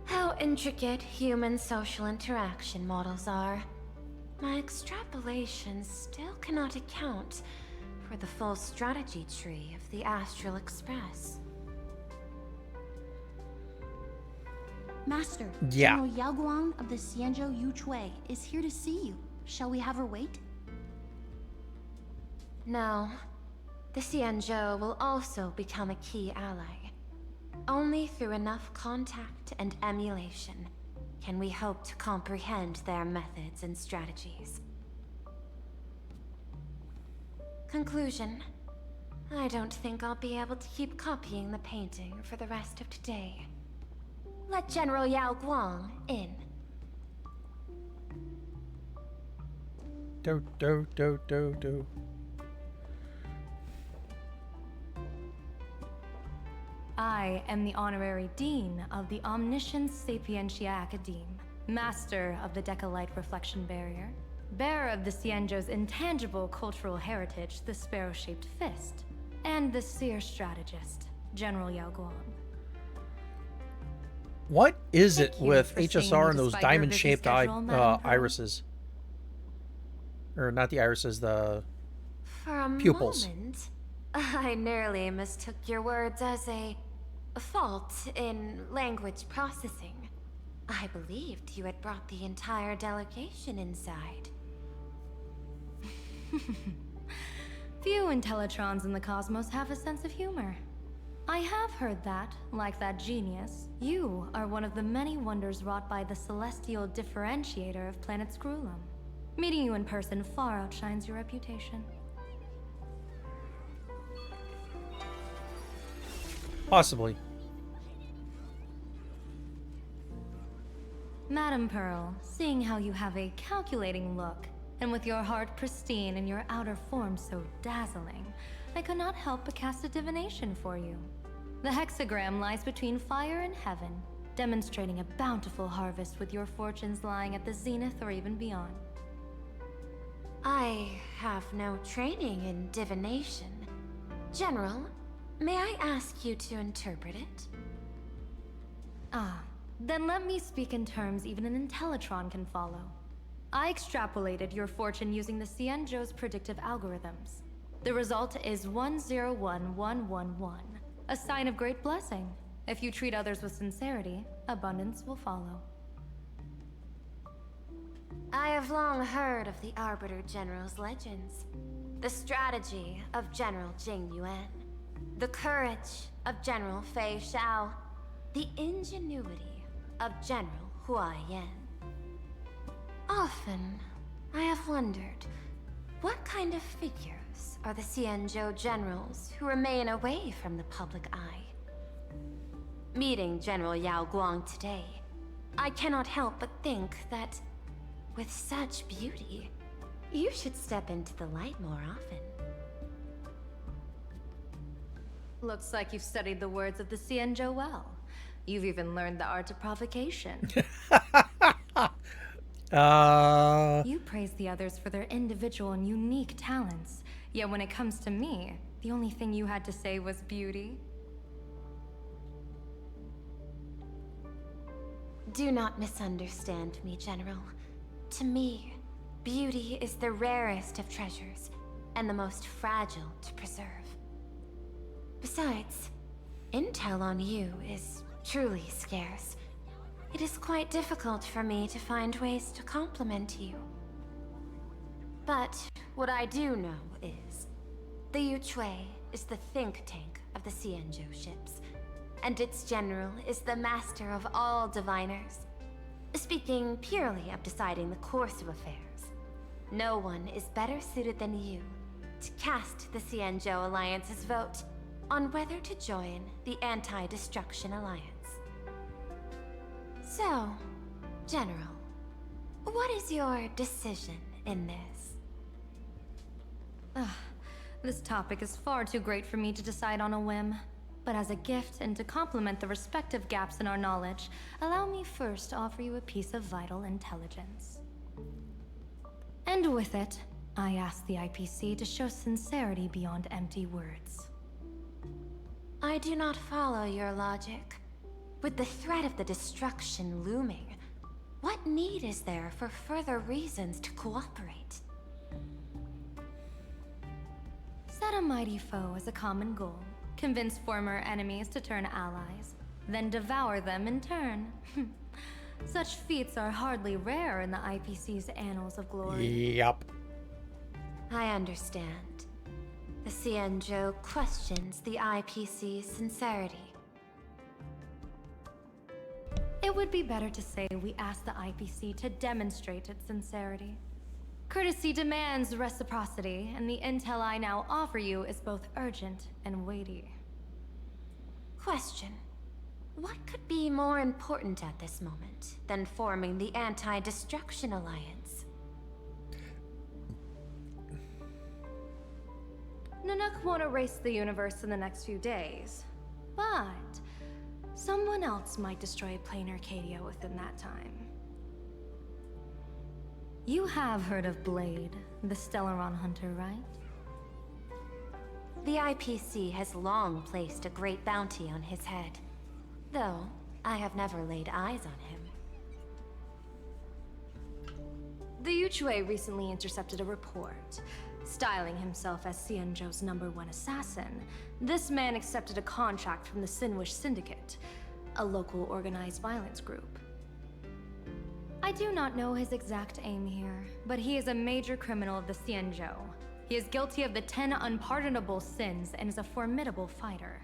How intricate human social interaction models are. My extrapolations still cannot account for the full strategy tree of the Astral Express. Master, Yeah. General Yao Guang of the Xianzhou Yuchui is here to see you. Shall we have her wait? No. The Xianzhou will also become a key ally. Only through enough contact and emulation can we hope to comprehend their methods and strategies. Conclusion. I don't think I'll be able to keep copying the painting for the rest of today. Let General Yao Guang in. Do. I am the Honorary Dean of the Omniscience Sapientia Academe, Master of the Decalite Reflection Barrier, bearer of the Xianzhou's intangible cultural heritage, the Sparrow-Shaped Fist, and the Seer Strategist, General Yao Guang. What is it Thank you with for seeing HSR me and those despite your busy diamond-shaped schedule, Madam Pearl. irises? Or not the irises, the For a pupils. moment, I nearly mistook your words as a fault in language processing. I believed you had brought the entire delegation inside. Few Intellitrons in the cosmos have a sense of humor. I have heard that, like that genius, you are one of the many wonders wrought by the celestial differentiator of planet Scrulum. Meeting you in person far outshines your reputation. Possibly. Madam Pearl, seeing how you have a calculating look, and with your heart pristine and your outer form so dazzling, I could not help but cast a divination for you. The hexagram lies between fire and heaven, demonstrating a bountiful harvest with your fortunes lying at the zenith or even beyond. I have no training in divination. General, may I ask you to interpret it? Ah, then let me speak in terms even an Intellitron can follow. I extrapolated your fortune using the Xianzhou's predictive algorithms. The result is 101111, a sign of great blessing. If you treat others with sincerity, abundance will follow. I have long heard of the Arbiter General's legends. The strategy of General Jing Yuan. The courage of General Fei Xiao. The ingenuity of General Hua Yan. Often, I have wondered, what kind of figures are the Xianzhou generals who remain away from the public eye? Meeting General Yao Guang today, I cannot help but think that with such beauty, you should step into the light more often. Looks like you've studied the words of the Xianzhou well. You've even learned the art of provocation. You praise the others for their individual and unique talents, yet when it comes to me, the only thing you had to say was beauty. Do not misunderstand me, General. To me, beauty is the rarest of treasures, and the most fragile to preserve. Besides, intel on you is truly scarce. It is quite difficult for me to find ways to compliment you. But what I do know is, the Yuchui is the think tank of the Xianzhou ships, and its general is the master of all diviners. Speaking purely of deciding the course of affairs, no one is better suited than you to cast the Xianzhou Alliance's vote on whether to join the Anti-Destruction Alliance. So, General, what is your decision in this? This topic is far too great for me to decide on a whim. But as a gift and to complement the respective gaps in our knowledge, allow me first to offer you a piece of vital intelligence. And with it, I ask the IPC to show sincerity beyond empty words. I do not follow your logic. With the threat of the destruction looming, what need is there for further reasons to cooperate? Set a mighty foe as a common goal. Convince former enemies to turn allies, then devour them in turn. Such feats are hardly rare in the IPC's annals of glory. Yep. I understand. The Xianzhou questions the IPC's sincerity. It would be better to say we ask the IPC to demonstrate its sincerity. Courtesy demands reciprocity, and the intel I now offer you is both urgent and weighty. Question. What could be more important at this moment than forming the Anti-Destruction Alliance? Nanook won't erase the universe in the next few days, but someone else might destroy plain Arcadia within that time. You have heard of Blade, the Stellaron hunter, right? The IPC has long placed a great bounty on his head, though I have never laid eyes on him. The Yuchue recently intercepted a report. Styling himself as Xianzhou's #1 assassin, this man accepted a contract from the Sinwish Syndicate, a local organized violence group. I do not know his exact aim here, but he is a major criminal of the Xianzhou. He is guilty of the 10 unpardonable sins and is a formidable fighter,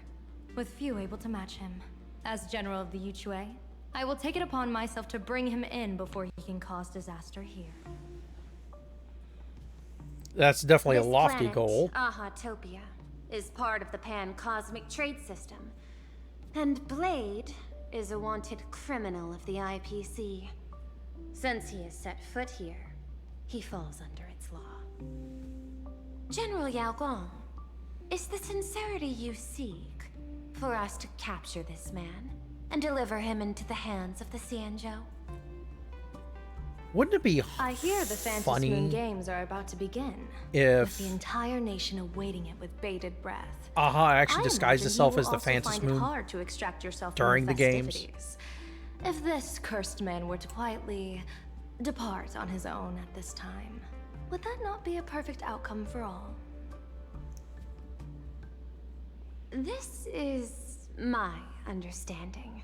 with few able to match him. As General of the Yuchue, I will take it upon myself to bring him in before he can cause disaster here. That's definitely This a lofty planet, goal. Ahatopia, is part of the pan-cosmic trade system. And Blade is a wanted criminal of the IPC. Since he has set foot here, he falls under its law. General Yao Guang, is the sincerity you seek for us to capture this man and deliver him into the hands of the Xianzhou? Wouldn't it be I hear the Phantom funny Moon Games are about to begin, if with the entire nation awaiting it with bated breath. actually I disguised imagine itself you as will the also Phantom find Moon it hard to extract yourself during from the games? festivities. If this cursed man were to quietly depart on his own at this time, would that not be a perfect outcome for all? This is my understanding.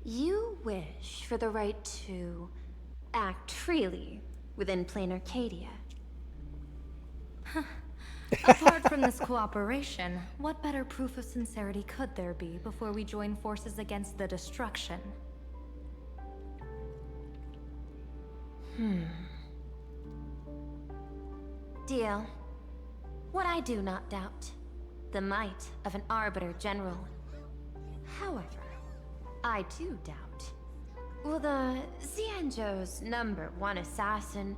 You wish for the right to act freely within plain Arcadia. Apart from this cooperation, what better proof of sincerity could there be before we join forces against the destruction? Deal. What I do not doubt, the might of an Arbiter General. However, I do doubt, will the Xianzhou's #1 assassin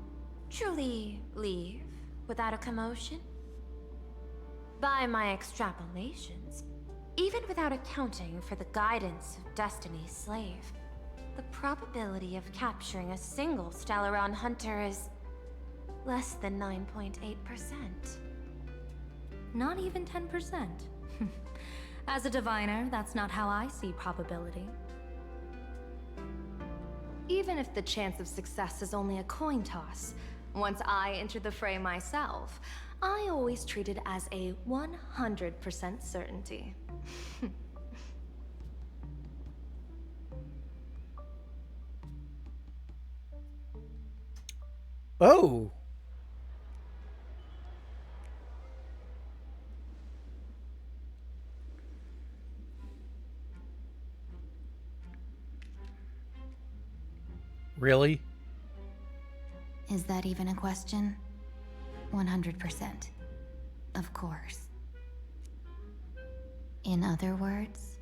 truly leave without a commotion? By my extrapolations, even without accounting for the guidance of Destiny's slave, the probability of capturing a single Stellaron hunter is less than 9.8%. Not even 10%. As a diviner, that's not how I see probability. Even if the chance of success is only a coin toss, once I enter the fray myself, I always treat it as a 100% certainty. Oh. Really? Is that even a question? 100%. Of course. In other words,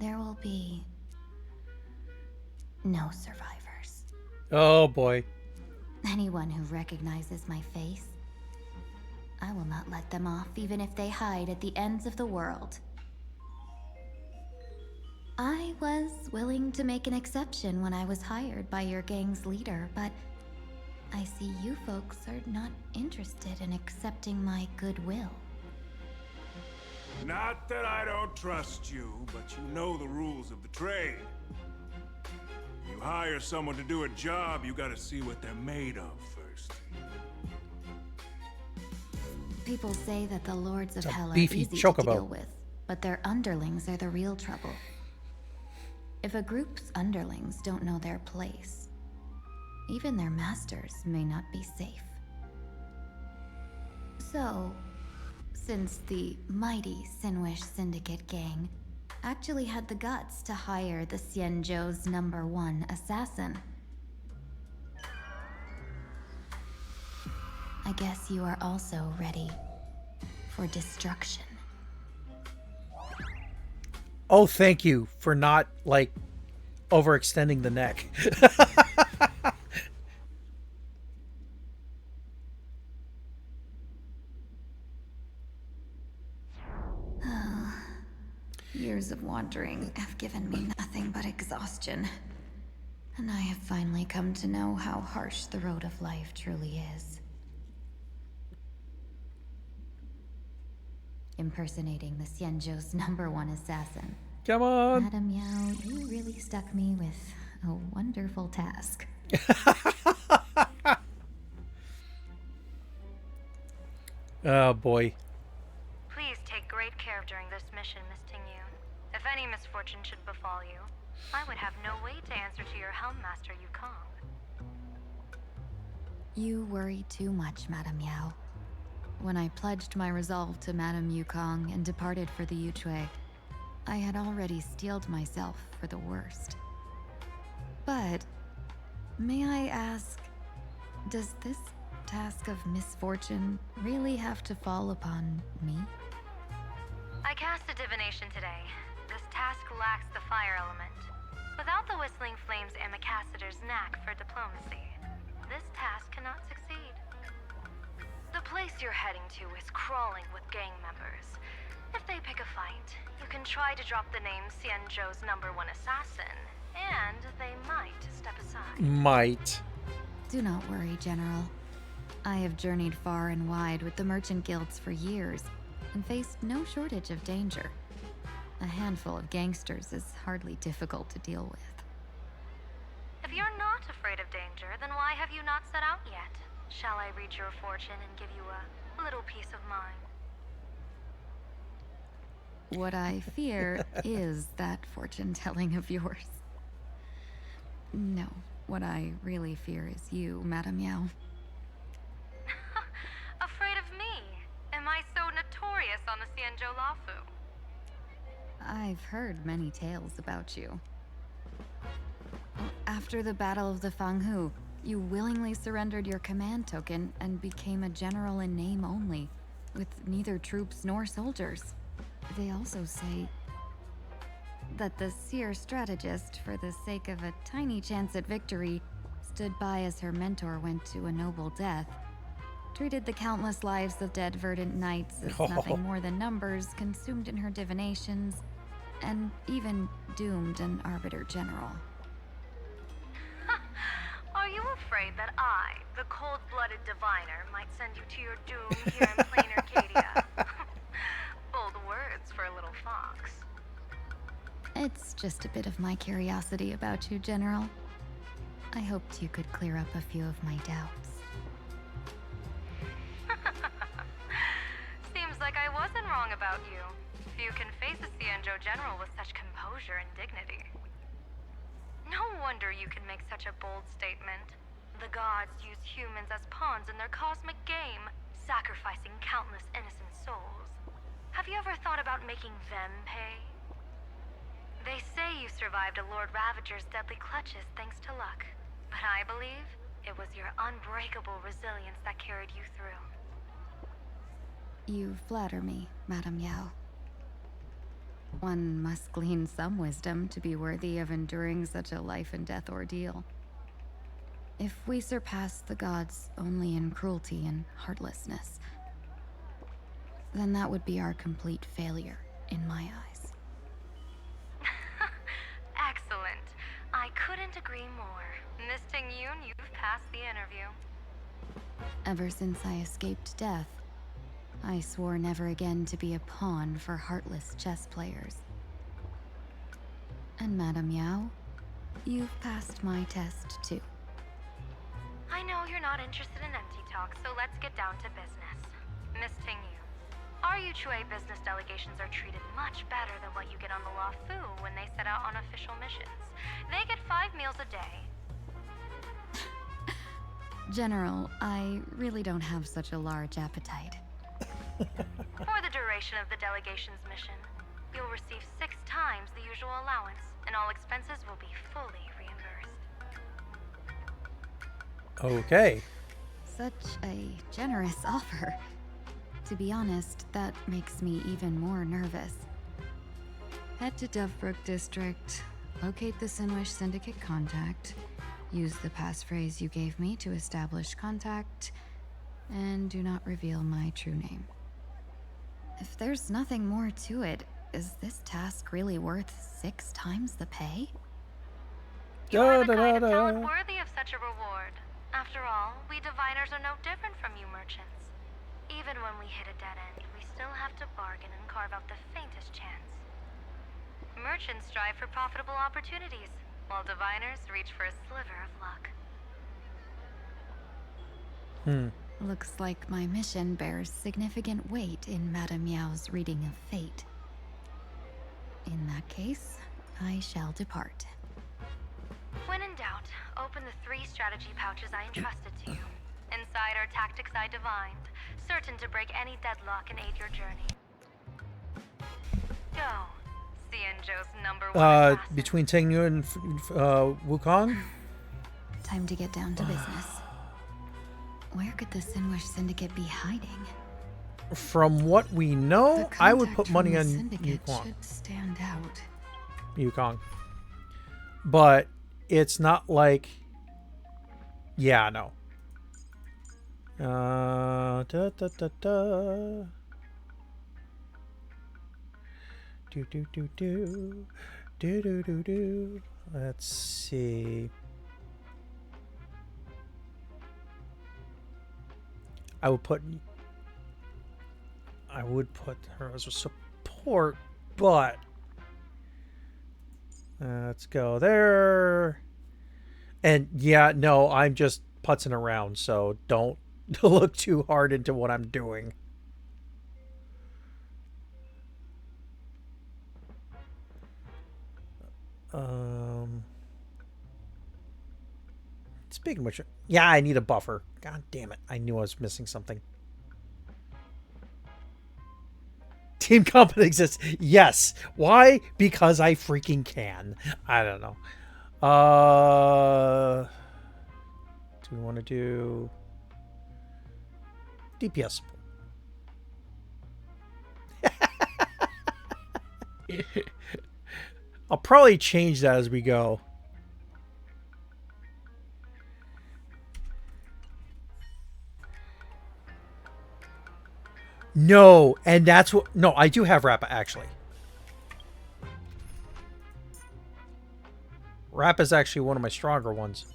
there will be no survivors. Oh boy. Anyone who recognizes my face, I will not let them off even if they hide at the ends of the world. I was willing to make an exception when I was hired by your gang's leader, but I see you folks are not interested in accepting my goodwill. Not that I don't trust you, but you know the rules of the trade. You hire someone to do a job, you gotta see what they're made of first. People say that the Lords of It's a Hell are beefy easy to chocobo. deal with, but their underlings are the real trouble. If a group's underlings don't know their place, even their masters may not be safe. So, since the mighty Sinwish Syndicate gang actually had the guts to hire the Xianzhou's #1 assassin, I guess you are also ready for destruction. Oh, thank you for not, like, overextending the neck. Years of wandering have given me nothing but exhaustion. And I have finally come to know how harsh the road of life truly is. Impersonating the Xianzhou's #1 assassin. Come on. Madam Yao, you really stuck me with a wonderful task. Oh boy. Please take great care during this mission, Miss Tingyu. If any misfortune should befall you, I would have no way to answer to your Helm Master Yukong. You worry too much, Madam Yao. When I pledged my resolve to Madame Yukong and departed for the Yuchui, I had already steeled myself for the worst. But, may I ask, does this task of misfortune really have to fall upon me? I cast a divination today. This task lacks the fire element. Without the Whistling Flames Ambassador's knack for diplomacy, this task cannot succeed. The place you're heading to is crawling with gang members. If they pick a fight, you can try to drop the name Xianzhou's #1 assassin, and they might step aside. Might. Do not worry, General. I have journeyed far and wide with the merchant guilds for years and faced no shortage of danger. A handful of gangsters is hardly difficult to deal with. If you're not afraid of danger, then why have you not set out yet? Shall I read your fortune and give you a little peace of mind? What I fear is that fortune-telling of yours. No, what I really fear is you, Madame Yao. Afraid of me? Am I so notorious on the Xianzhou Lafu? I've heard many tales about you. After the Battle of the Fanghu, you willingly surrendered your command token and became a general in name only, with neither troops nor soldiers. They also say that the seer strategist, for the sake of a tiny chance at victory, stood by as her mentor went to a noble death, treated the countless lives of dead verdant knights as nothing more than numbers consumed in her divinations, and even doomed an arbiter general. Are you afraid that I, the cold-blooded diviner, might send you to your doom here in plain Arcadia? Bold words for a little fox. It's just a bit of my curiosity about you, General. I hoped you could clear up a few of my doubts. Seems like I wasn't wrong about you. Few can face a Xianzhou general with such composure and dignity. No wonder you can make such a bold statement. The gods use humans as pawns in their cosmic game, sacrificing countless innocent souls. Have you ever thought about making them pay? They say you survived a Lord Ravager's deadly clutches thanks to luck, but I believe it was your unbreakable resilience that carried you through. You flatter me, Madame Yao. One must glean some wisdom to be worthy of enduring such a life and death ordeal. If we surpass the gods only in cruelty and heartlessness, then that would be our complete failure in my eyes. Excellent. I couldn't agree more. Miss Ting-Yoon, you've passed the interview. Ever since I escaped death, I swore never again to be a pawn for heartless chess players. And Madame Yao, you've passed my test too. I know you're not interested in empty talk, so let's get down to business. Miss Ting-Yoon, our Yue business delegations are treated much better than what you get on the La Fu when they set out on official missions. They get 5 meals a day. General, I really don't have such a large appetite. For the duration of the delegation's mission, you'll receive 6 times the usual allowance, and all expenses will be fully reimbursed. Okay. Such a generous offer. To be honest, that makes me even more nervous. Head to Dovebrook District, locate the Sinwish Syndicate contact, use the passphrase you gave me to establish contact, and do not reveal my true name. If there's nothing more to it, is this task really worth 6 times the pay? You're the kind of talent worthy of such a reward. After all, we diviners are no different from you merchants. Even when we hit a dead end, we still have to bargain and carve out the faintest chance. Merchants strive for profitable opportunities, while diviners reach for a sliver of luck. Looks like my mission bears significant weight in Madame Yao's reading of fate. In that case, I shall depart. When in doubt, open the 3 strategy pouches I entrusted to you. Inside are tactics I divined, certain to break any deadlock and aid your journey. Go. Xianzhou's #1 assassin. Between Ting-Yu and Wukong? Time to get down to business. Where could the Sinwish Syndicate be hiding? From what we know, I would put money The on Syndicate Wukong. should stand out. Yukong. But it's not like... Yeah, no. Da, da, da, da. Do, do, do, do. Do, do, do, do. Let's see. I would put her as a support, but let's go there. And yeah, no, I'm just putzing around, so don't look too hard into what I'm doing. Speaking of which, yeah, I need a buffer. God damn it. I knew I was missing something. Team company exists. Yes. Why? Because I freaking can. I don't know. Do we want to do DPS support? I'll probably change that as we go. No, and that's what... No, I do have Rappa, actually. Rappa is actually one of my stronger ones.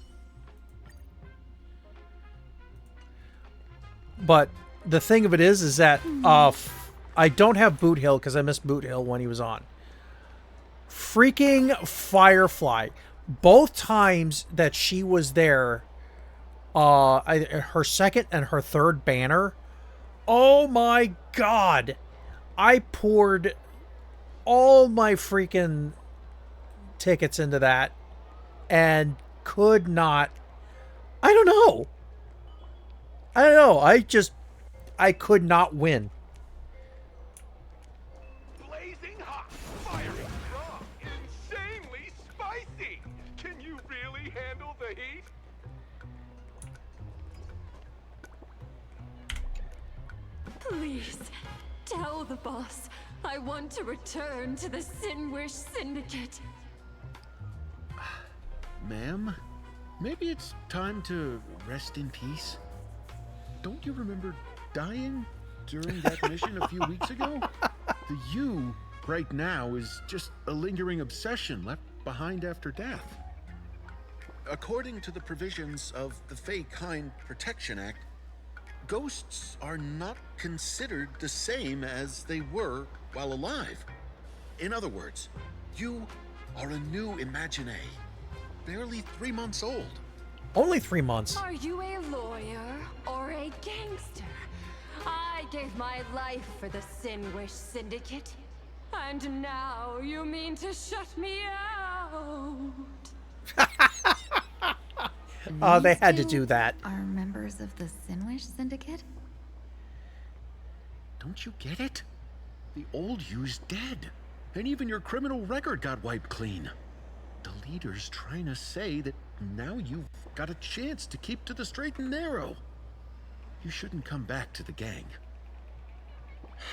But the thing of it is that I don't have Boot Hill because I missed Boot Hill when he was on. Freaking Firefly. Both times that she was there, her second and her third banner... Oh my god! I poured all my freaking tickets into that and could not... I don't know. I could not win. Blazing hot, fiery strong, insanely spicy. Can you really handle the heat? Please, tell the boss I want to return to the Sinwish Syndicate. Ma'am, maybe it's time to rest in peace. Don't you remember dying during that mission a few weeks ago? The you right now is just a lingering obsession left behind after death. According to the provisions of the Fey Kind Protection Act, ghosts are not considered the same as they were while alive. In other words, you are a new Imagine, barely 3 months old. Only 3 months. Are you a lawyer or a gangster? I gave my life for the Sinwish Syndicate. And now you mean to shut me out? Oh, they had to do that. Are members of the Sinwish Syndicate? Don't you get it? The old you's dead. And even your criminal record got wiped clean. The leader's trying to say that now you've got a chance to keep to the straight and narrow. You shouldn't come back to the gang.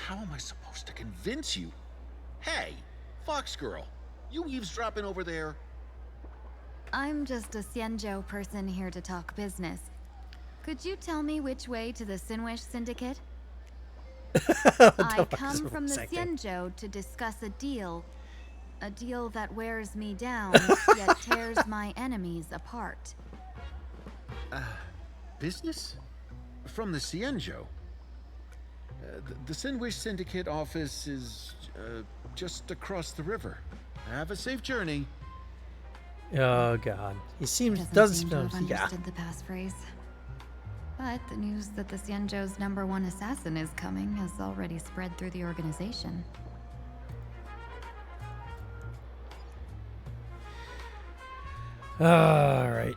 How am I supposed to convince you? Hey, Fox Girl, you eavesdropping over there? I'm just a Xianzhou person here to talk business. Could you tell me which way to the Sinwish Syndicate? I come from the Xianzhou to discuss a deal that wears me down, yet tears my enemies apart. Business? From the Xianzhou? The Sinwish Syndicate office is just across the river. Have a safe journey. Oh God, he Doesn't seem to have understood the passphrase. But the news that the Xianzhou's #1 assassin is coming has already spread through the organization. All right.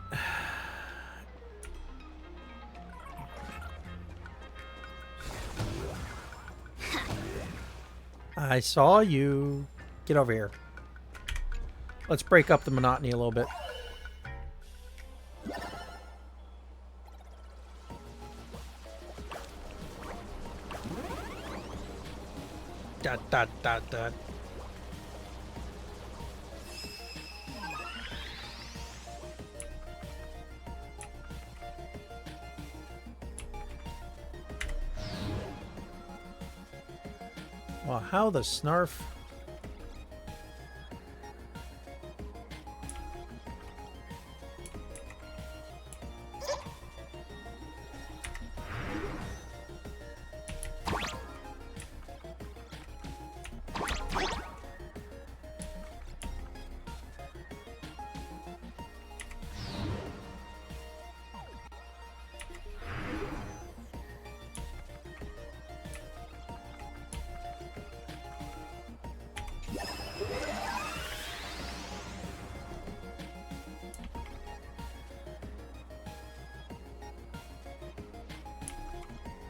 I saw you. Get over here. Let's break up the monotony a little bit. Dot, dot, dot, dot. Well, how the snarf?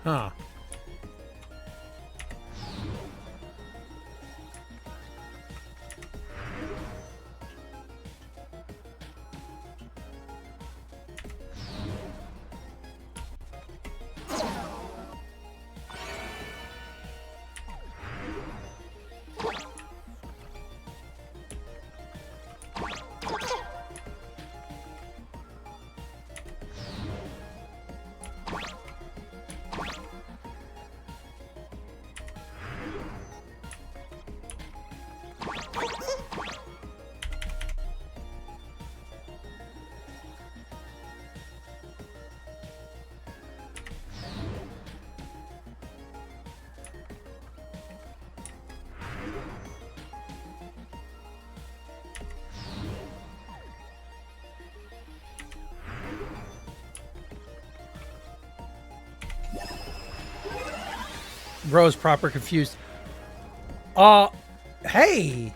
Huh. Bro's proper confused. Hey!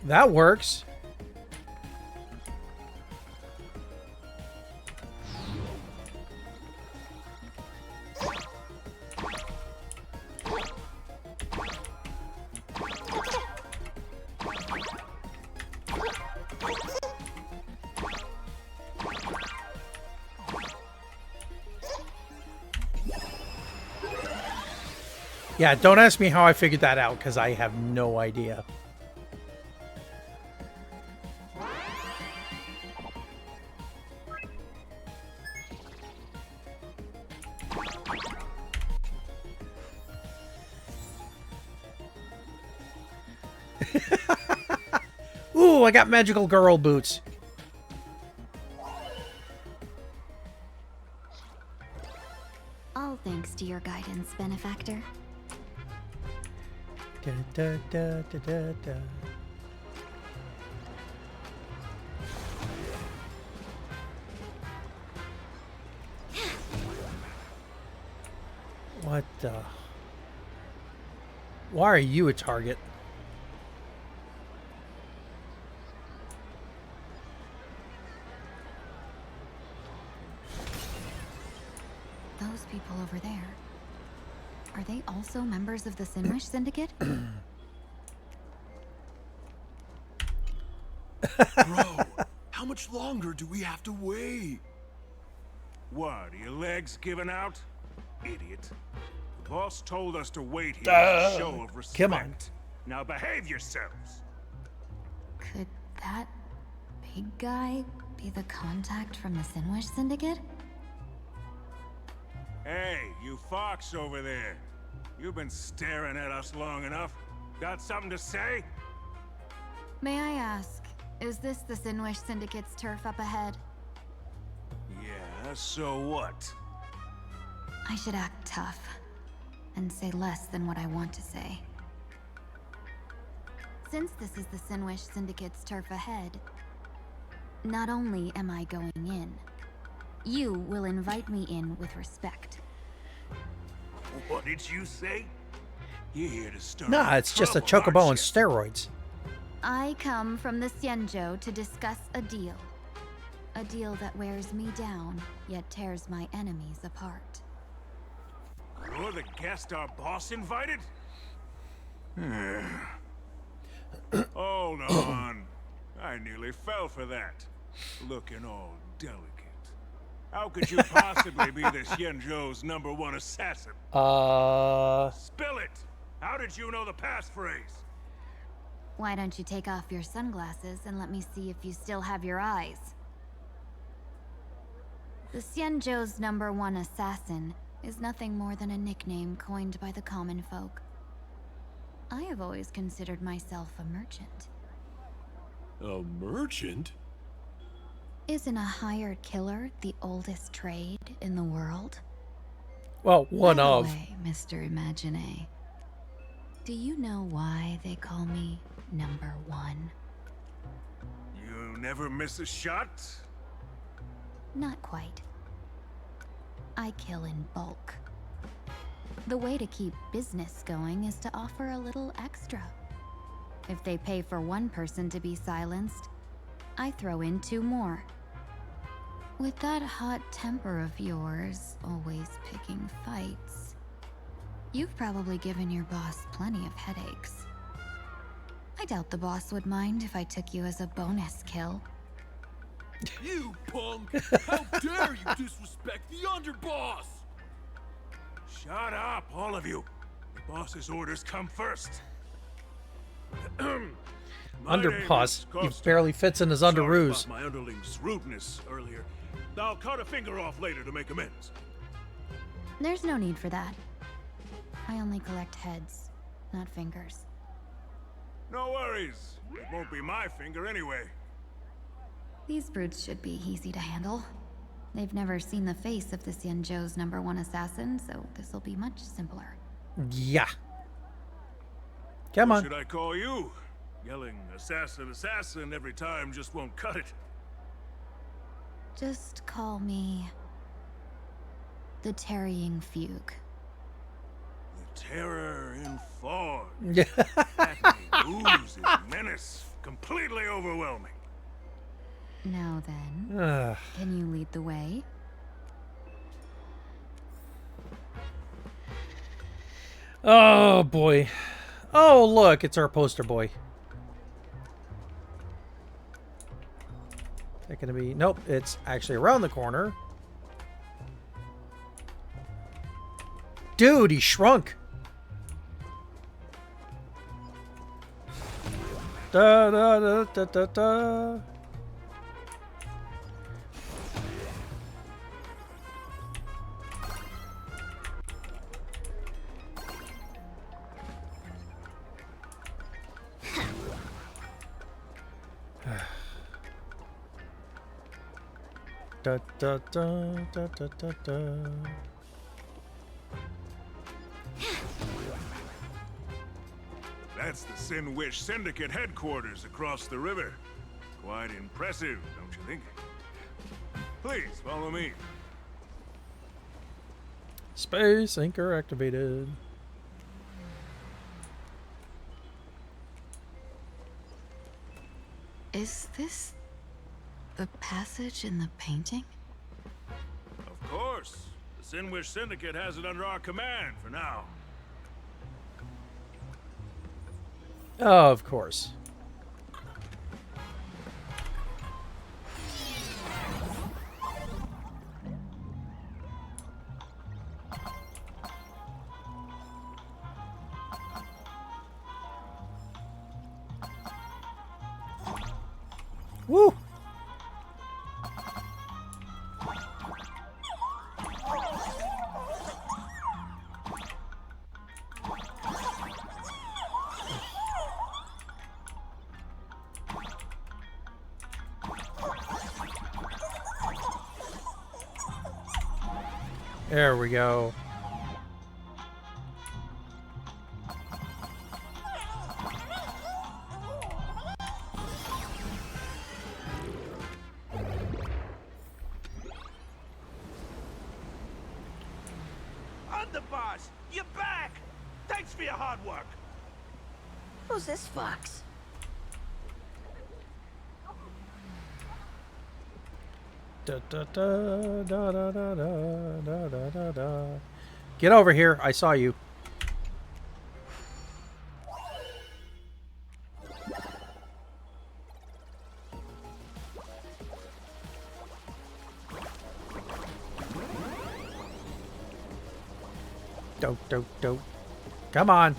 That works. Yeah, don't ask me how I figured that out, because I have no idea. Ooh, I got magical girl boots. All thanks to your guidance, benefactor. Da, da, da, da, da, da. What the? Why are you a target? Those people over there. Are they also members of the Sinwish Syndicate? Bro, how much longer do we have to wait? What, are your legs giving out? Idiot. The boss told us to wait here as a show of respect. Come on. Now behave yourselves. Could that big guy be the contact from the Sinwish Syndicate? Hey, you fox over there. You've been staring at us long enough. Got something to say? May I ask, is this the Sinwish Syndicate's turf up ahead? Yeah, so what? I should act tough and say less than what I want to say. Since this is the Sinwish Syndicate's turf ahead, not only am I going in, you will invite me in with respect. What did you say? You're here to start Nah, it's just a trouble, chocobo on aren't steroids. I come from the Xianzhou to discuss a deal. A deal that wears me down, yet tears my enemies apart. You're the guest our boss invited? Hold on. I nearly fell for that. Looking all delicate. How could you possibly be the Xianzhou's #1 assassin? Spill it! How did you know the passphrase? Why don't you take off your sunglasses and let me see if you still have your eyes? The Xianzhou's #1 assassin is nothing more than a nickname coined by the common folk. I have always considered myself a merchant. A merchant? Isn't a hired killer the oldest trade in the world? Well, one By the of. way, Mr. Imagine, do you know why they call me #1? You never miss a shot? Not quite. I kill in bulk. The way to keep business going is to offer a little extra. If they pay for one person to be silenced, I throw in 2 more. With that hot temper of yours, always picking fights, you've probably given your boss plenty of headaches. I doubt the boss would mind if I took you as a bonus kill. You punk! How dare you disrespect the underboss! Shut up, all of you. The boss's orders come first. Underboss. He barely fits in his underoos. Sorry about my underling's rudeness earlier. I'll cut a finger off later to make amends. There's no need for that. I only collect heads, not fingers. No worries. It won't be my finger anyway. These brutes should be easy to handle. They've never seen the face of the Xianzhou's #1 assassin, so this'll be much simpler. Yeah. Come What on. should I call you? Yelling assassin, assassin every time just won't cut it. Just call me the Tarrying Fugue. The terror in fog. Yeah. That oozes menace. Completely overwhelming. Now then, Ugh. can you lead the way? Oh boy. Oh look, it's our poster boy. Is that gonna be? Nope, it's actually around the corner. Dude, he shrunk. Da da da da da da. Da da da da da da da. That's the Sinwish Syndicate headquarters across the river. Quite impressive, don't you think? Please, follow me. Space anchor activated. Is this the passage in the painting? Of course. The Sinwish Syndicate has it under our command for now. Oh, of course. Woo! There we go. Underboss, you're back! Thanks for your hard work. Who's this fox? Da, da, da, da, da, da, da, da, da, da. Get over here. I saw you. Don't. Come on.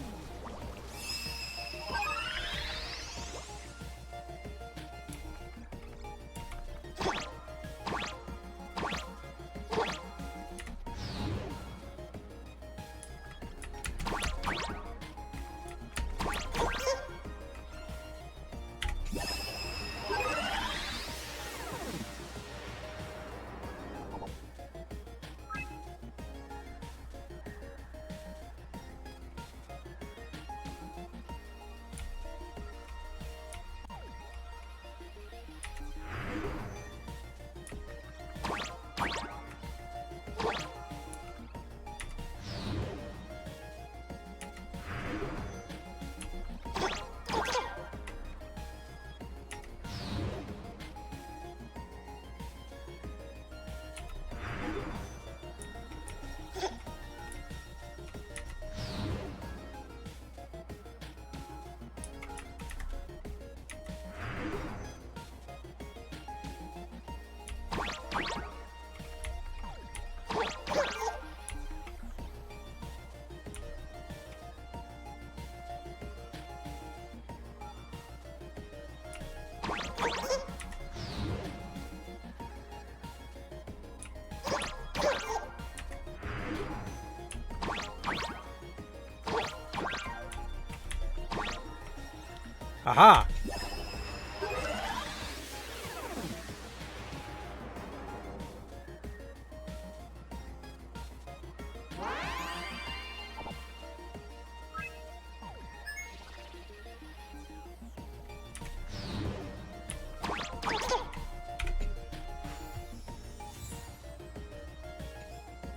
Aha!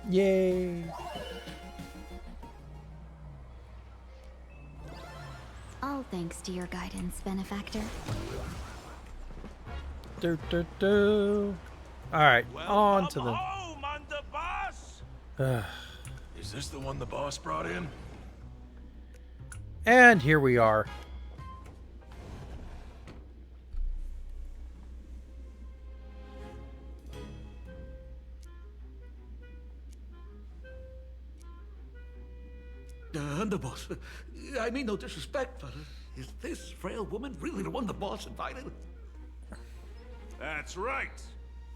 Yay! All thanks to your guidance, benefactor. Do. All right, on to the. Home, underboss! Is this the one the boss brought in? And here we are. Underboss, I mean no disrespect, but Is this frail woman really the one the boss invited? That's right.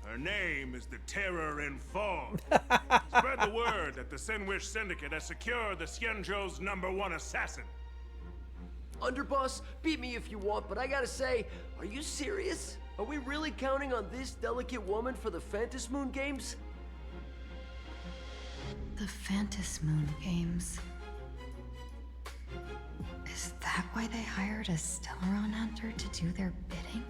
Her name is the Terror in Fog. Spread the word that the Sinwish Syndicate has secured the Xianzhou's #1 assassin. Underboss, beat me if you want, but I gotta say, are you serious? Are we really counting on this delicate woman for the Phantom Moon Games? The Phantom Moon Games. Is that why they hired a Stellaron hunter to do their bidding?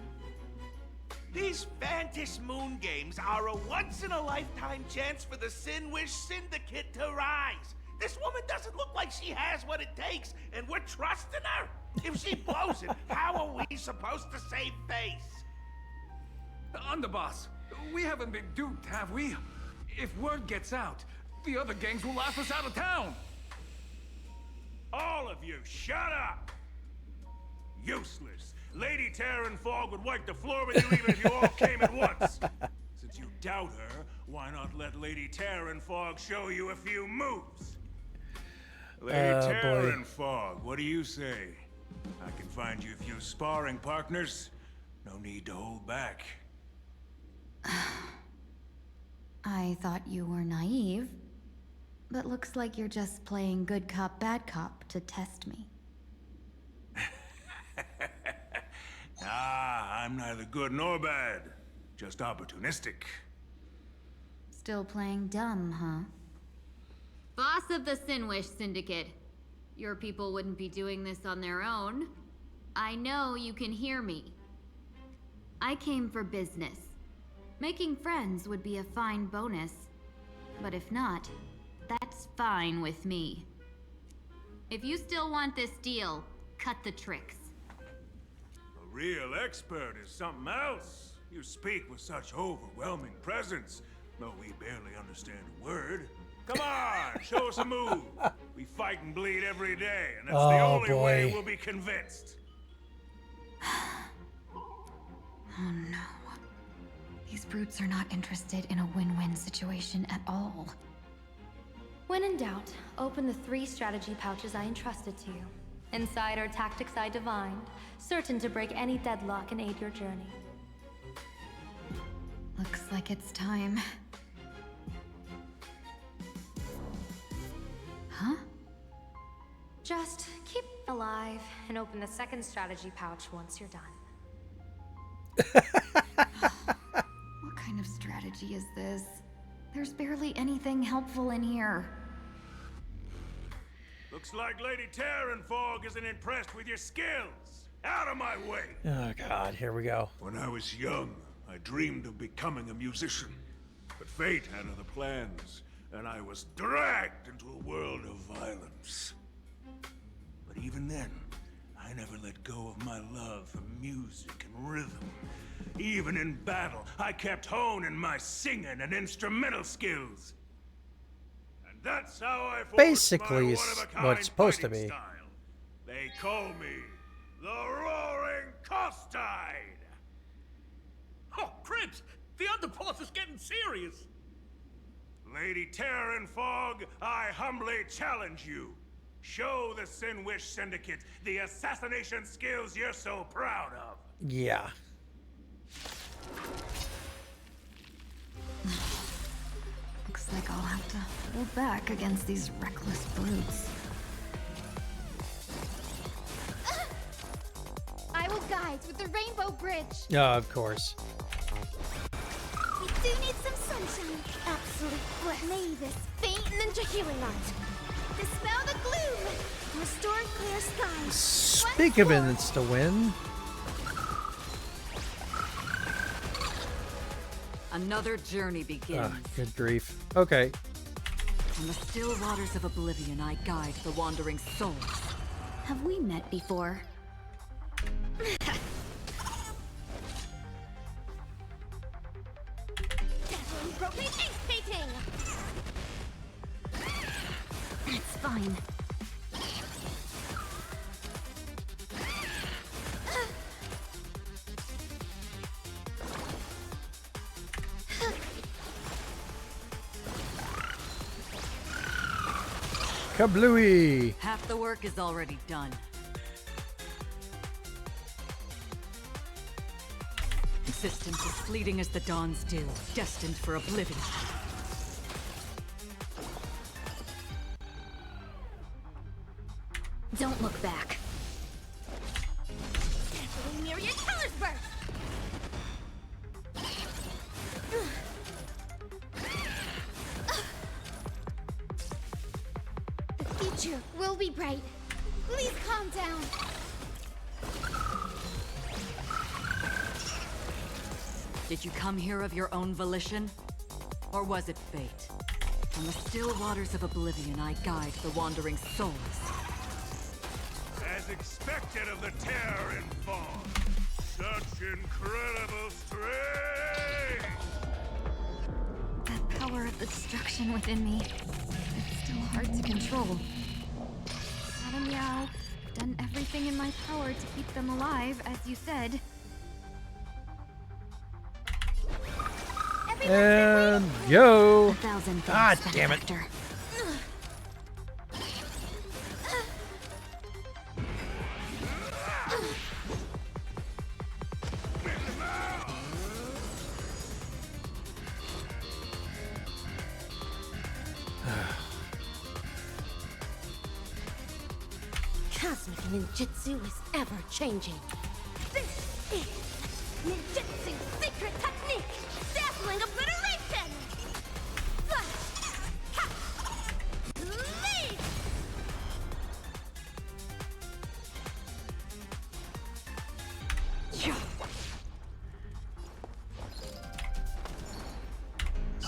These Phantom Moon Games are a once-in-a-lifetime chance for the Sinwish Syndicate to rise. This woman doesn't look like she has what it takes, and we're trusting her. If she blows it, how are we supposed to save face? Underboss, we haven't been duped, have we? If word gets out, the other gangs will laugh us out of town. All of you, shut up! Useless. Lady Terran Fog would wipe the floor with you even if you all came at once. Since you doubt her, why not let Lady Terran Fog show you a few moves? Lady Terran Fog, what do you say? I can find you a few sparring partners. No need to hold back. I thought you were naive, but looks like you're just playing good cop, bad cop to test me. I'm neither good nor bad. Just opportunistic. Still playing dumb, huh? Boss of the Sinwish Syndicate. Your people wouldn't be doing this on their own. I know you can hear me. I came for business. Making friends would be a fine bonus. But if not, that's fine with me. If you still want this deal, cut the tricks. A real expert is something else. You speak with such overwhelming presence, though we barely understand a word. Come on, show us a move. We fight and bleed every day, and that's the only way we'll be convinced. Oh no. These brutes are not interested in a win-win situation at all. When in doubt, open the 3 strategy pouches I entrusted to you. Inside are tactics I divined, certain to break any deadlock and aid your journey. Looks like it's time. Huh? Just keep alive and open the 2nd strategy pouch once you're done. What kind of strategy is this? There's barely anything helpful in here. Looks like Lady Terran Fog isn't impressed with your skills. Out of my way! Oh god, here we go. When I was young, I dreamed of becoming a musician. But fate had other plans, and I was dragged into a world of violence. But even then, I never let go of my love for music and rhythm. Even in battle, I kept honing my singing and instrumental skills. And that's how I forged Basically, my is one-of-a-kind what it's supposed to fighting be. style. They call me the Roaring Costide. Oh, Cribs! The underboss is getting serious! Lady Terran Fog, I humbly challenge you. Show the Sinwish Syndicate the assassination skills you're so proud of. Yeah. Looks like I'll have to hold back against these reckless brutes. I will guide with the Rainbow Bridge. Oh, of course. We do need some sunshine. Absolute bliss. May this faint ninja healing art dispel the gloom. Restore clear skies. Speak of it to win. Another journey begins. Ah, good grief. Okay. On the still waters of oblivion, I guide the wandering souls. Have we met before? Dazzling propane ace painting. It's fine. Kablooey! Half the work is already done. Consistent as fleeting as the dawn's dew, destined for oblivion. Don't look back. Dazzling Myriad Colors Burst! The future will be bright. Please calm down. Did you come here of your own volition? Or was it fate? On the still waters of oblivion, I guide the wandering souls. As expected of the Terror and Fawn. Such incredible strength! That power of the destruction within me. It's still hard to control. Madam Yao, I've done everything in my power to keep them alive, as you said. And yo! 1,000 God thanks, damn it! benefactor. Cosmic ninjutsu is ever changing. This is ninjutsu's secret technique! Dazzling obliteration! Flash! Ha! Lead!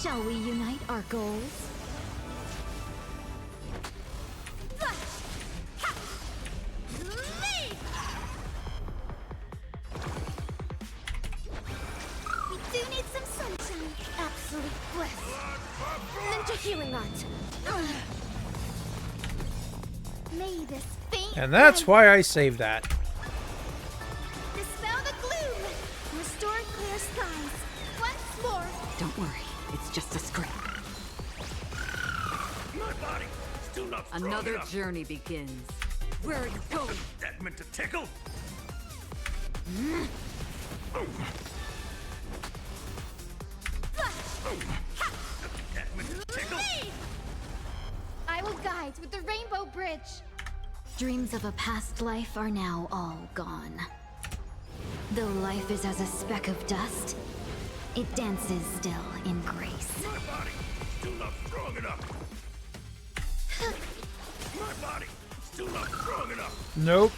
Shall we unite our goals? We do need some sunshine. Absolute bliss. Ninja healing art. May this faint And that's why I saved that. dispel the gloom. Restore clear skies. Once more. Don't worry, it's just a scrape. My body still not strong Another enough. journey begins. Where are you going? That meant to tickle? That meant to tickle? Lead! I will guide with the Rainbow Bridge. Dreams of a past life are now all gone. Though life is as a speck of dust, it dances still in grace. My body still not strong enough. My body still not strong enough. Nope.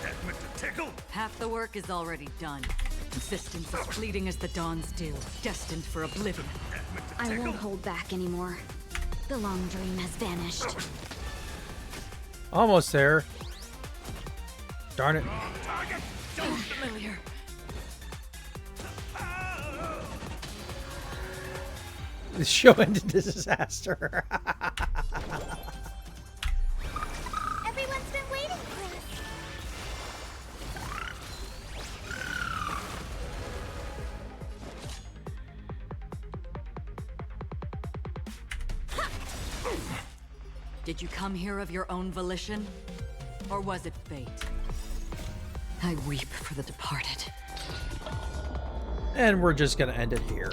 That meant to tickle? Half the work is already done. Consistence as fleeting as the dawn's dew, destined for oblivion. I won't hold back anymore. The long dream has vanished. Almost there. Darn it. Target. So familiar. The show ended in disaster. Everyone's been waiting for us. Did you come here of your own volition? Or was it fate? I weep for the departed. And we're just gonna end it here.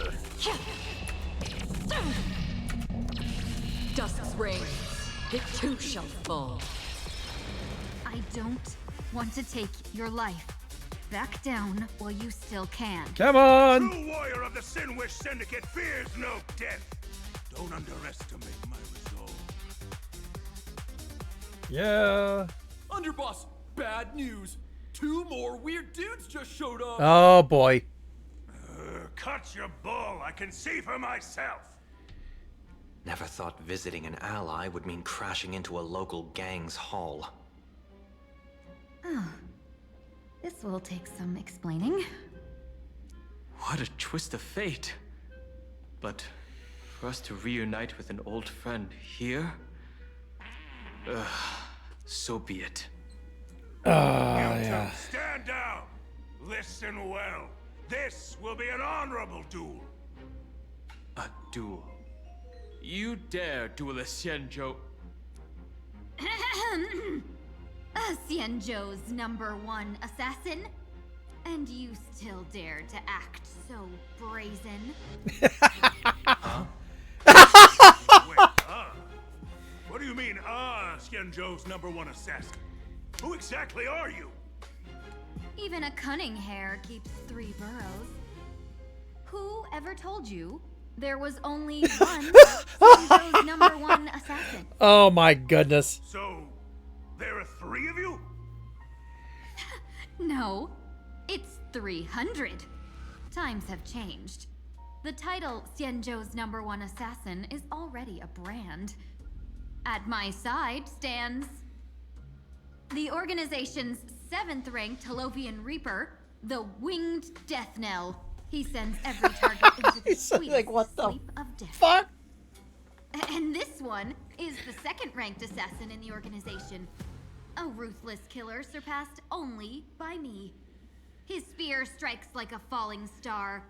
Dusk's reign, it too shall fall. I don't want to take your life. Back down while you still can. Come on! True warrior of the Sinwish Syndicate fears no death. Don't underestimate my resolve. Yeah. Underboss, bad news. 2 more weird dudes just showed up. Oh boy. Cut your bull. I can see for myself. Never thought visiting an ally would mean crashing into a local gang's hall. Oh. This will take some explaining. What a twist of fate. But for us to reunite with an old friend here? So be it. Yeah. Stand down. Listen well. This will be an honorable duel. A duel. You dare duel a Xianzhou? Xianzhou's #1 assassin? And you still dare to act so brazen? What do you mean, Xianzhou's #1 assassin? Who exactly are you? Even a cunning hare keeps 3 burrows. Who ever told you there was only one Xianzhou's #1 assassin? Oh my goodness. So, there are 3 of you? No, it's 300. Times have changed. The title Xianzhou's #1 assassin is already a brand. At my side stands the organization's 7th-ranked Holovian Reaper, the Winged Death Knell. He sends every target into the sweetest what the sleep of death. fuck? And this one is the 2nd-ranked assassin in the organization. A ruthless killer surpassed only by me. His spear strikes like a falling star,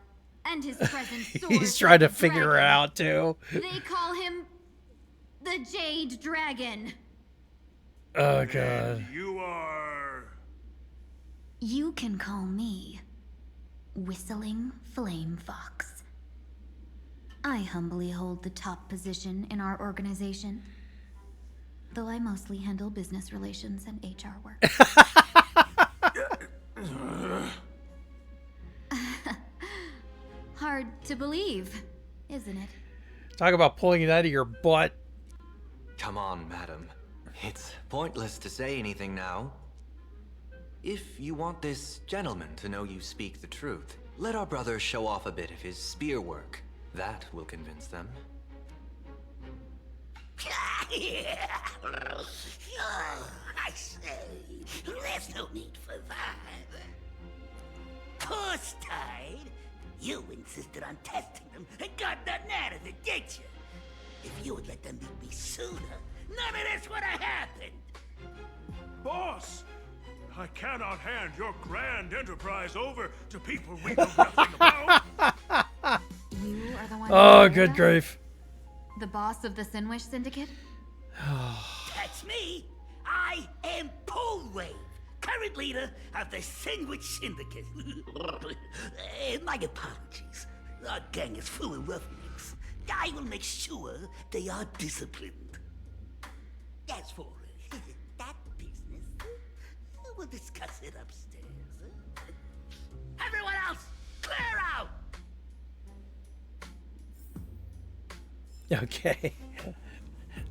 and his presence soars. He's trying to like a figure her dragon. out too. They call him the Jade Dragon. Oh god. You are... You can call me Whistling Flame Fox. I humbly hold the top position in our organization, though I mostly handle business relations and HR work. Hard to believe, isn't it? Talk about pulling it out of your butt. Come on, madam. It's pointless to say anything now. If you want this gentleman to know you speak the truth, let our brother show off a bit of his spear work. That will convince them. I say, there's no need for that. Course tied. You insisted on testing them and got nothing out of it, did you? If you would let them meet me sooner, none of this would have happened. Boss! I cannot hand your grand enterprise over to people we know nothing about. You are the one. Oh, who good hired us? grief. The boss of the Sinwish Syndicate? That's me. I am Polwave, current leader of the Sandwich Syndicate. My apologies. Our gang is full of roughnecks. I will make sure they are disciplined. As for that business, we'll discuss it upstairs. Everyone else, clear out! Okay.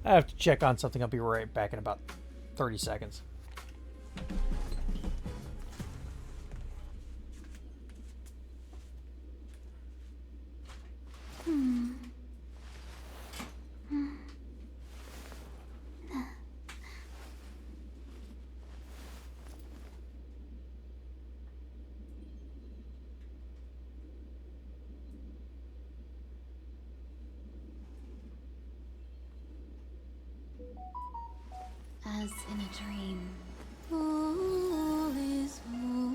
I have to check on something. I'll be right back in about 30 seconds. As in a dream. All is war.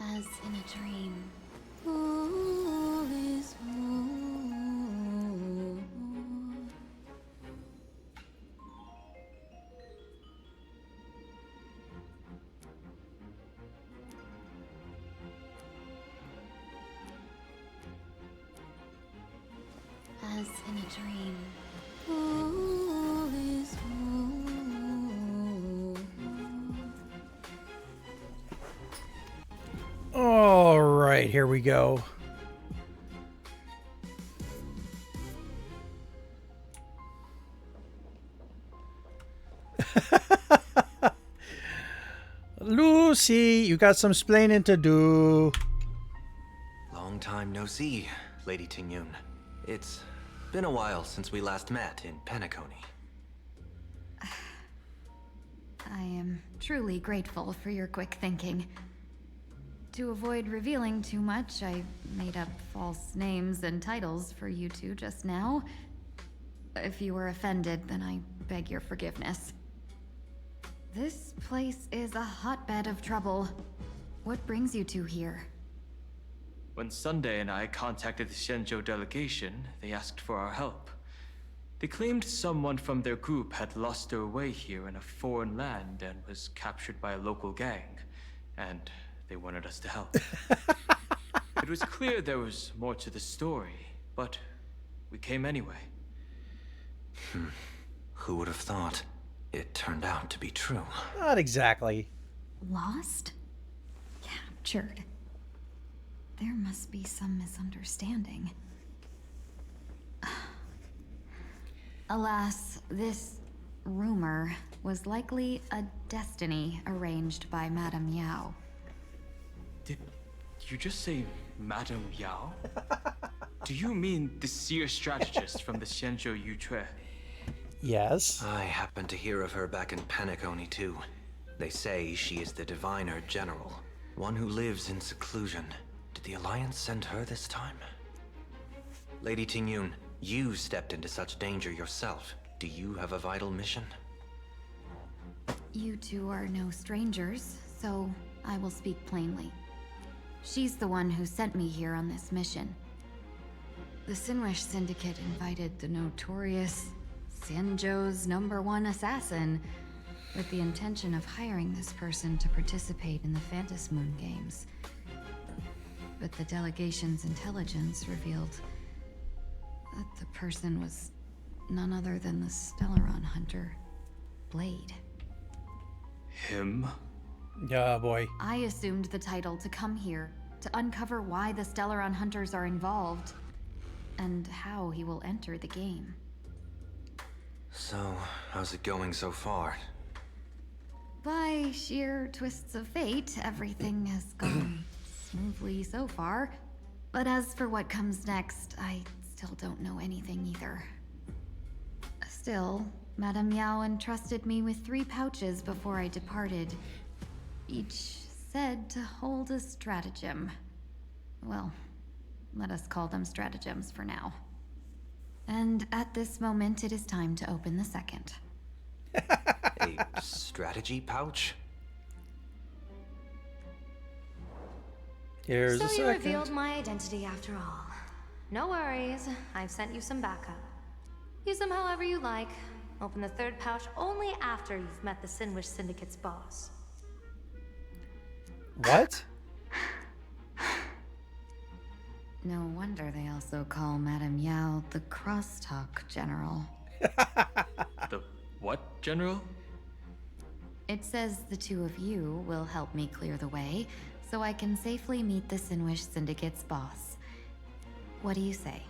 As in a dream. All is war. As in a dream. All is war. All right, here we go. Lucy, you got some splaining to do. Long time no see, Lady Tingyun. It's Been a while since we last met in Penacony. I am truly grateful for your quick thinking. To avoid revealing too much, I made up false names and titles for you two just now. If you were offended, then I beg your forgiveness. This place is a hotbed of trouble. What brings you two here? When Sunday and I contacted the Xianzhou delegation, they asked for our help. They claimed someone from their group had lost their way here in a foreign land and was captured by a local gang, and they wanted us to help. It was clear there was more to the story, but we came anyway. Who would have thought? It turned out to be true. Not exactly. Lost? Captured. There must be some misunderstanding. Alas, this rumor was likely a destiny arranged by Madame Yao. Did you just say Madame Yao? Do you mean the seer strategist from the Xianzhou Yutue? Yes. I happened to hear of her back in Penacony too. They say she is the diviner general, one who lives in seclusion. Did the Alliance send her this time? Lady Tingyun, you stepped into such danger yourself. Do you have a vital mission? You two are no strangers, so I will speak plainly. She's the one who sent me here on this mission. The Sinwish Syndicate invited the notorious Xianzhou's #1 assassin with the intention of hiring this person to participate in the Phantom Moon Games. But the delegation's intelligence revealed that the person was none other than the Stellaron hunter, Blade. Him? Yeah, boy. I assumed the title to come here to uncover why the Stellaron hunters are involved and how he will enter the game. So, how's it going so far? By sheer twists of fate, everything has gone smoothly so far. But as for what comes next, I still don't know anything either. Still, Madame Yao entrusted me with 3 pouches before I departed. Each said to hold a stratagem. Well, let us call them stratagems for now. And at this moment, it is time to open the second. A strategy pouch? Here's so the you second. revealed my identity after all. No worries, I've sent you some backup. Use them however you like. Open the 3rd pouch only after you've met the Sinwish Syndicate's boss. What? No wonder they also call Madame Yao the Crosstalk General. The what, General? It says the 2 of you will help me clear the way, so I can safely meet the Sinwish Syndicate's boss. What do you say?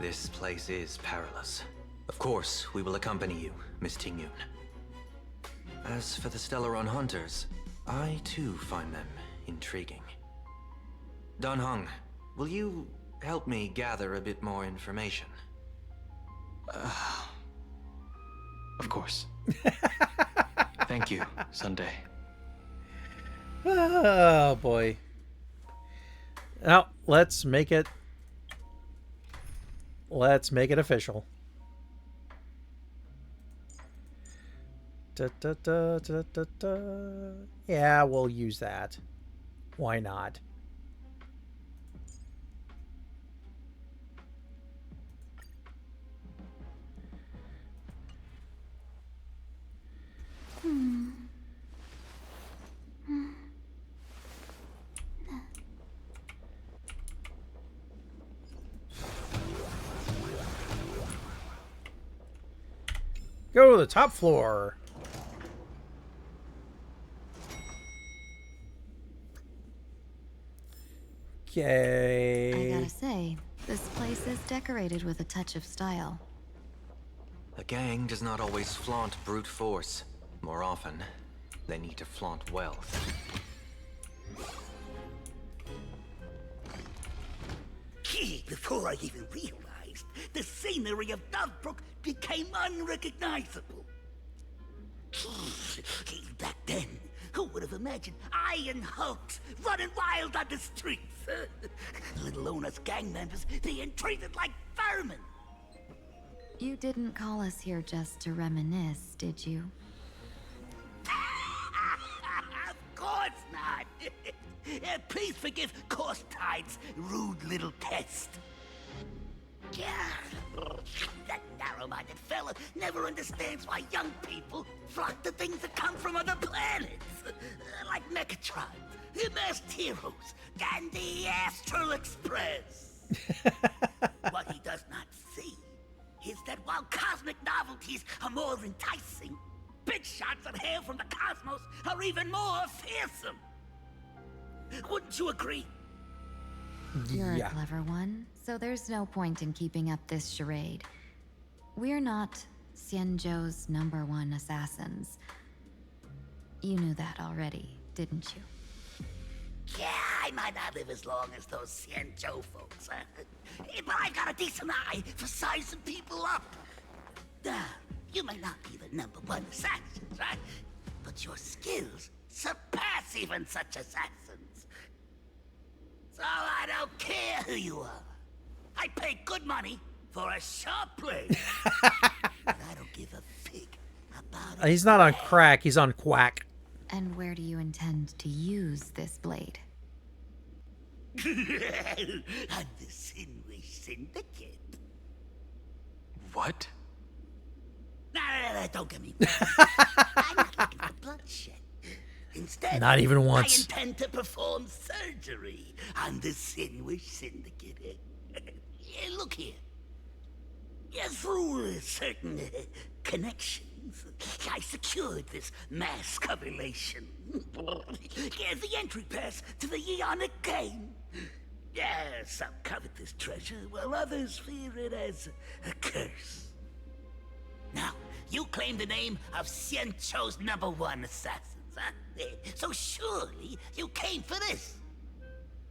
This place is perilous. Of course, we will accompany you, Miss Tingyun. As for the Stellaron hunters, I too find them intriguing. Dan Heng, will you help me gather a bit more information? Of course. Thank you, Sunday. Oh, boy. Now, let's make it official. Da, da, da, da, da, da. Yeah, we'll use that. Why not? Go to the top floor. Okay. I gotta say, this place is decorated with a touch of style. A gang does not always flaunt brute force. More often, they need to flaunt wealth. Before I even realized, the scenery of Dovebrook became unrecognizable. Back then, who would have imagined iron hulks running wild on the streets? Let alone us gang members being treated like vermin. You didn't call us here just to reminisce, did you? Of course not. Please forgive Corstide's rude little test. That narrow-minded fella never understands why young people flock to things that come from other planets. Like Megatron, Masked Heroes, and the Astral Express. What he does not see is that while cosmic novelties are more enticing, big shots of hail from the cosmos are even more fearsome. Wouldn't you agree? You're a clever one, so there's no point in keeping up this charade. We're not Xianzhou's #1 assassins. You knew that already, didn't you? Yeah, I might not live as long as those Xianzhou folks, but I've got a decent eye for sizing people up. Now, you may not be the #1 assassins, right? But your skills surpass even such assassins. So I don't care who you are. I pay good money for a sharp blade. But I don't give a fig about it. He's not on crack, he's on quack. And where do you intend to use this blade? On the Sinwish Syndicate. What? No, don't get me wrong. I'm not looking for bloodshed. Instead, Not even once. I intend to perform surgery on the Sinwish Syndicate. Look here. Through certain connections, I secured this mass correlation. The entry pass to the Eonic game. Some covet this treasure, while others fear it as a curse. Now, you claim the name of Xianzhou's #1 assassins, huh? So surely you came for this.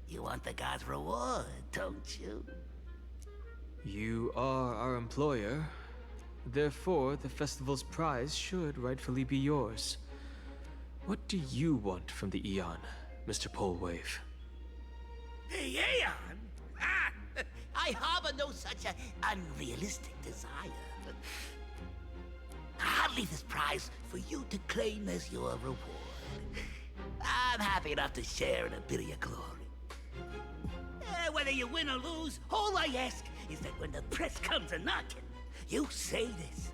You want the god's reward, don't you? You are our employer. Therefore, the festival's prize should rightfully be yours. What do you want from the Eon, Mr. Polewave? The Aeon? I harbor no such unrealistic desire. I'll leave this prize for you to claim as your reward. I'm happy enough to share in a bit of your glory. Whether you win or lose, all I ask is that when the press comes a-knocking, you say this.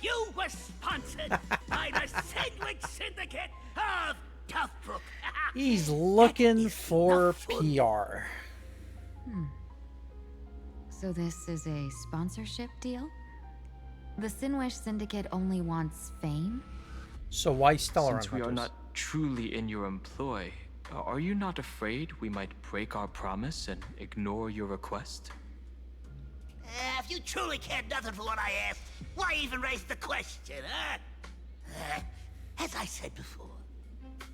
You were sponsored by the Sandwich Syndicate of Dovebrook. He's looking for PR. So this is a sponsorship deal? The Sinwish Syndicate only wants fame? So why Stellar Since we are not truly in your employ, are you not afraid we might break our promise and ignore your request? If you truly cared nothing for what I asked, why even raise the question, huh? As I said before,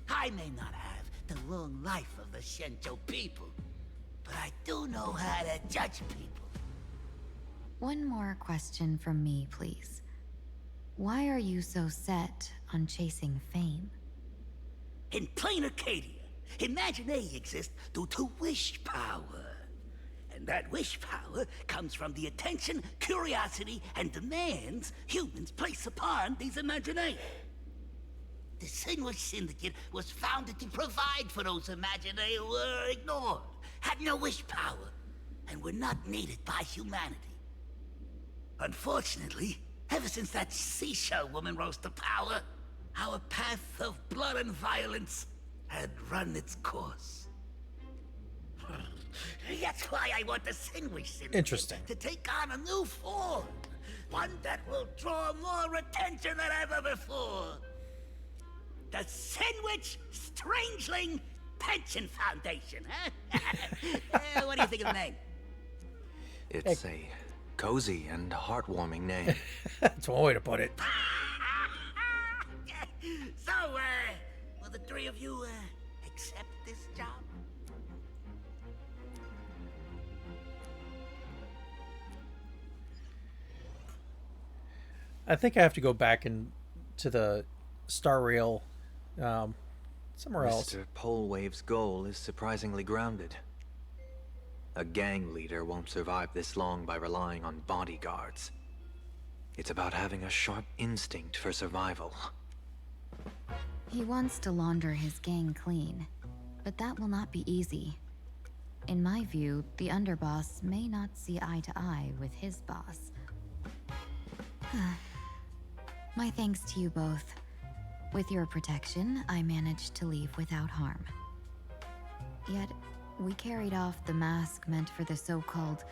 I may not have the long life of the Xianzhou people, but I do know how to judge people. One more question from me, please. Why are you so set on chasing fame? In plain Arcadia, Imagination exists due to wish power. And that wish power comes from the attention, curiosity, and demands humans place upon these imaginations. The Sinwish Syndicate was founded to provide for those imaginations who were ignored, had no wish power, and were not needed by humanity. Unfortunately, ever since that seashell woman rose to power, our path of blood and violence had run its course. That's why I want the Sinwish Syndicate Interesting. to take on a new form. One that will draw more attention than ever before. The Sinwish Strangeling Pension Foundation, huh? What do you think of the name? It's a cozy and heartwarming name. That's one way to put it. So, will the three of you, accept this job? I think I have to go back to the Star Rail somewhere else. Mr. Polewave's goal is surprisingly grounded. A gang leader won't survive this long by relying on bodyguards. It's about having a sharp instinct for survival. He wants to launder his gang clean, but that will not be easy. In my view, the underboss may not see eye to eye with his boss. My thanks to you both. With your protection, I managed to leave without harm. Yet, we carried off the mask meant for the so-called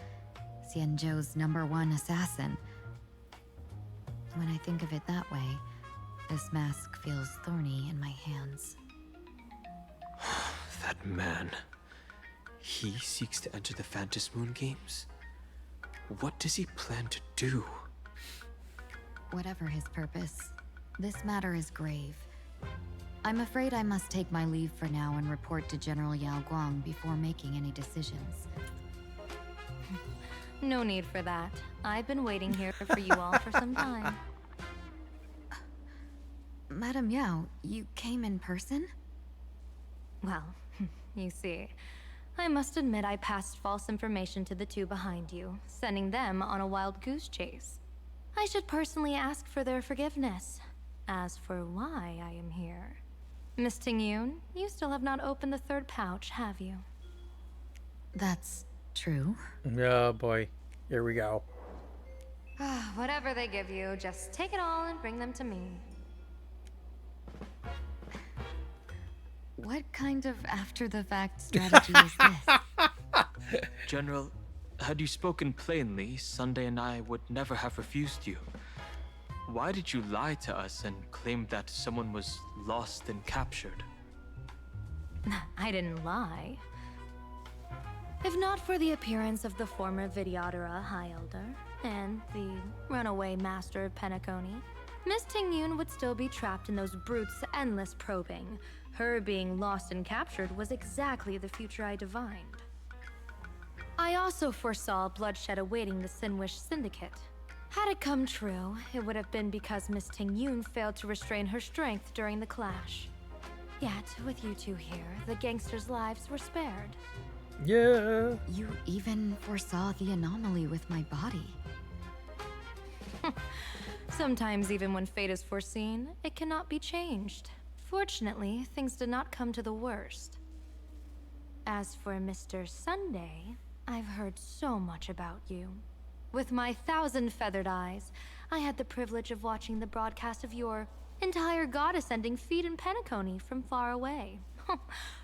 Xianzhou's #1 assassin. When I think of it that way, this mask feels thorny in my hands. That man. He seeks to enter the Phantom Moon Games? What does he plan to do? Whatever his purpose, this matter is grave. I'm afraid I must take my leave for now and report to General Yao Guang before making any decisions. No need for that. I've been waiting here for you all for some time. Madam Yao, you came in person? Well, you see, I must admit I passed false information to the two behind you, sending them on a wild goose chase. I should personally ask for their forgiveness. As for why I am here, Miss Tingyun, you still have not opened the third pouch, have you? That's true. Oh boy, here we go. Whatever they give you, just take it all and bring them to me. What kind of after-the-fact strategy is this? General, had you spoken plainly, Sunday and I would never have refused you. Why did you lie to us and claim that someone was lost and captured? I didn't lie. If not for the appearance of the former Vidyadhara High Elder and the runaway Master of Penacony, Miss Tingyun would still be trapped in those brutes' endless probing. Her being lost and captured was exactly the future I divined. I also foresaw bloodshed awaiting the Sinwish Syndicate. Had it come true, it would have been because Miss Tingyun failed to restrain her strength during the clash. Yet, with you two here, the gangsters' lives were spared. Yeah. You even foresaw the anomaly with my body. Sometimes even when fate is foreseen, it cannot be changed. Fortunately, things did not come to the worst. As for Mr. Sunday, I've heard so much about you. With my 1,000 feathered eyes, I had the privilege of watching the broadcast of your entire goddess-ending feat in Penacony from far away.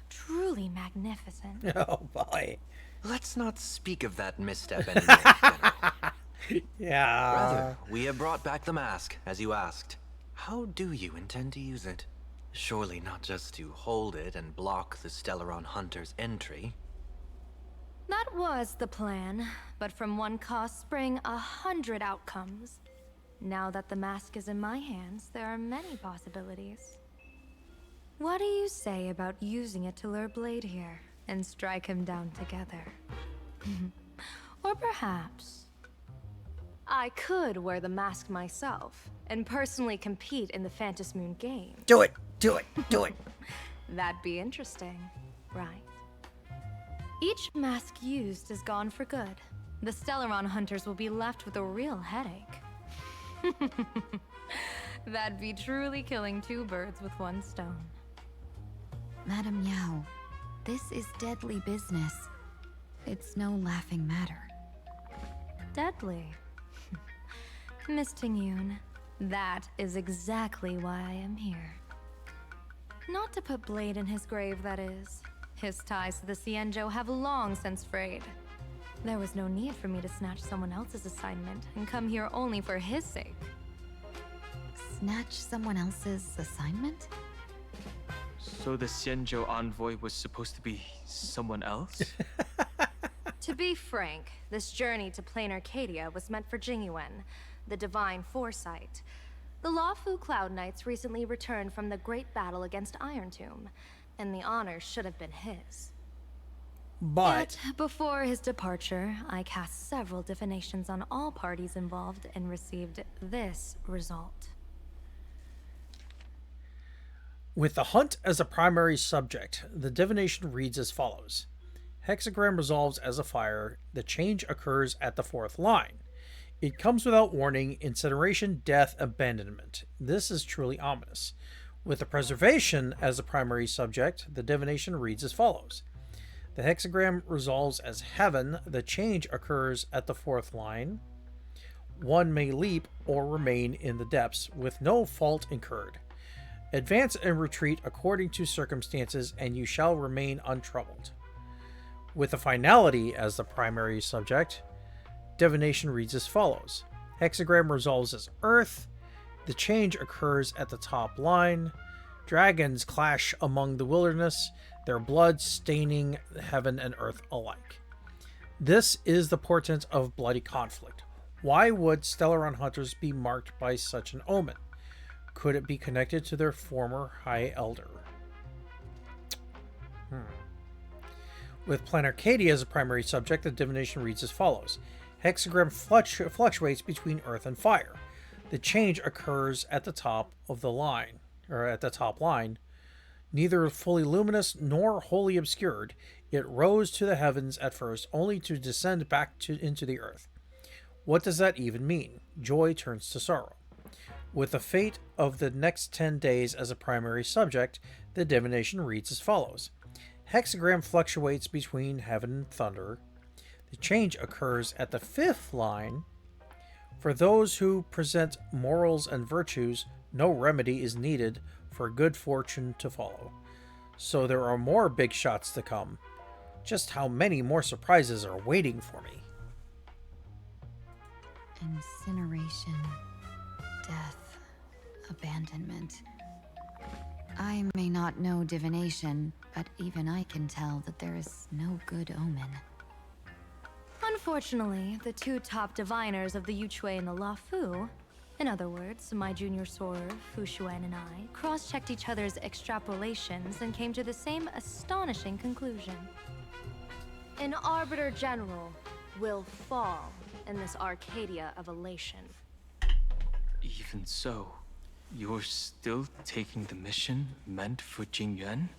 Truly magnificent. Oh boy. Let's not speak of that misstep anymore, General. Yeah. Rather, we have brought back the mask, as you asked. How do you intend to use it? Surely not just to hold it and block the Stellaron Hunter's entry. That was the plan, but from one cost spring 100 outcomes. Now that the mask is in my hands, there are many possibilities. What do you say about using it to lure Blade here and strike him down together? Or perhaps I could wear the mask myself and personally compete in the Phantom Moon game. Do it! Do it! Do it! That'd be interesting, right? Each mask used is gone for good. The Stellaron hunters will be left with a real headache. That'd be truly killing two birds with one stone. Madam Yao, this is deadly business. It's no laughing matter. Deadly. Miss Tingyun, that is exactly why I am here. Not to put Blade in his grave, that is. His ties to the Xianzhou have long since frayed. There was no need for me to snatch someone else's assignment and come here only for his sake. Snatch someone else's assignment? So the Xianzhou envoy was supposed to be someone else? To be frank, this journey to Plain Arcadia was meant for Jingyuan, the Divine Foresight. The Lawfu Cloud Knights recently returned from the great battle against Iron Tomb, and the honor should have been his. But Yet, before his departure, I cast several divinations on all parties involved and received this result. with the hunt as a primary subject, the divination reads as follows. Hexagram resolves as a fire. The change occurs at the fourth line. It comes without warning, incineration, death, abandonment. This is truly ominous. With the preservation as a primary subject, the divination reads as follows. The hexagram resolves as heaven. The change occurs at the fourth line. One may leap or remain in the depths with no fault incurred. Advance and retreat according to circumstances, and you shall remain untroubled. With the finality as the primary subject, divination reads as follows. Hexagram resolves as earth. The change occurs at the top line. Dragons clash among the wilderness, their blood staining heaven and earth alike. This is the portent of bloody conflict. Why would Stellaron hunters be marked by such an omen? Could it be connected to their former High Elder? With Planarcadia as a primary subject, the divination reads as follows. Hexagram fluctuates between earth and fire. The change occurs at the top of the line, or at the top line. Neither fully luminous nor wholly obscured, it rose to the heavens at first, only to descend back into the earth. What does that even mean? Joy turns to sorrow. With the fate of the next 10 days as a primary subject, the divination reads as follows. Hexagram fluctuates between heaven and thunder. The change occurs at the fifth line. For those who present morals and virtues, no remedy is needed for good fortune to follow. So there are more big shots to come. Just how many more surprises are waiting for me? Incineration, death, abandonment. I may not know divination, but even I can tell that there is no good omen. Unfortunately, the two top diviners of the Yuchui and the Lafu, in other words, my junior soror, Fu Xuan, and I, cross-checked each other's extrapolations and came to the same astonishing conclusion. An Arbiter General will fall in this Arcadia of elation. Even so, you're still taking the mission meant for Jingyuan?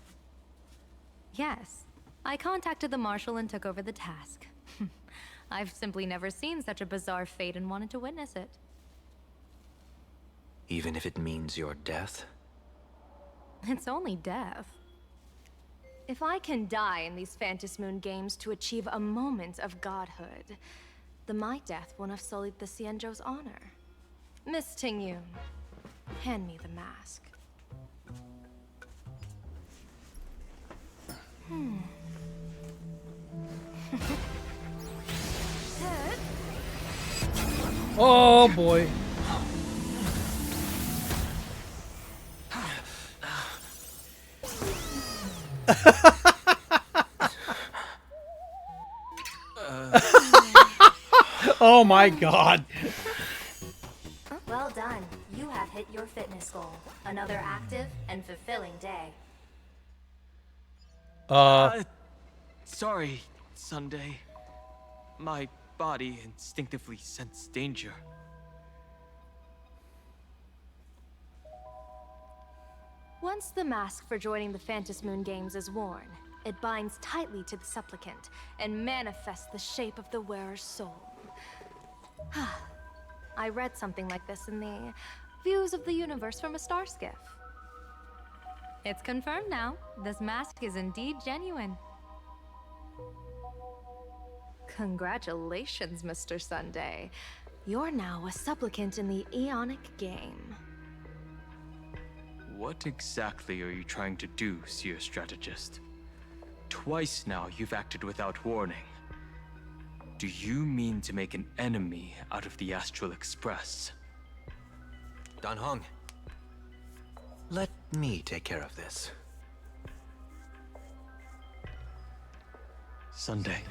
Yes. I contacted the Marshal and took over the task. I've simply never seen such a bizarre fate and wanted to witness it. Even if it means your death? It's only death. If I can die in these Phantasmoon games to achieve a moment of godhood, then my death won't have sullied the Xianzhou's honor. Miss Tingyun, hand me the mask. Oh boy. Oh my god. Well done. You have hit your fitness goal. Another active and fulfilling day. Sorry, Sunday. My body instinctively sensed danger. Once the mask for joining the Phantasmoon games is worn, it binds tightly to the supplicant and manifests the shape of the wearer's soul. I read something like this in the Views of the Universe from a Star Skiff. It's confirmed now. This mask is indeed genuine. Congratulations, Mr. Sunday. You're now a supplicant in the Aeonic game. What exactly are you trying to do, Seer Strategist? Twice now you've acted without warning. Do you mean to make an enemy out of the Astral Express? Dan Hong, let me take care of this. Sunday,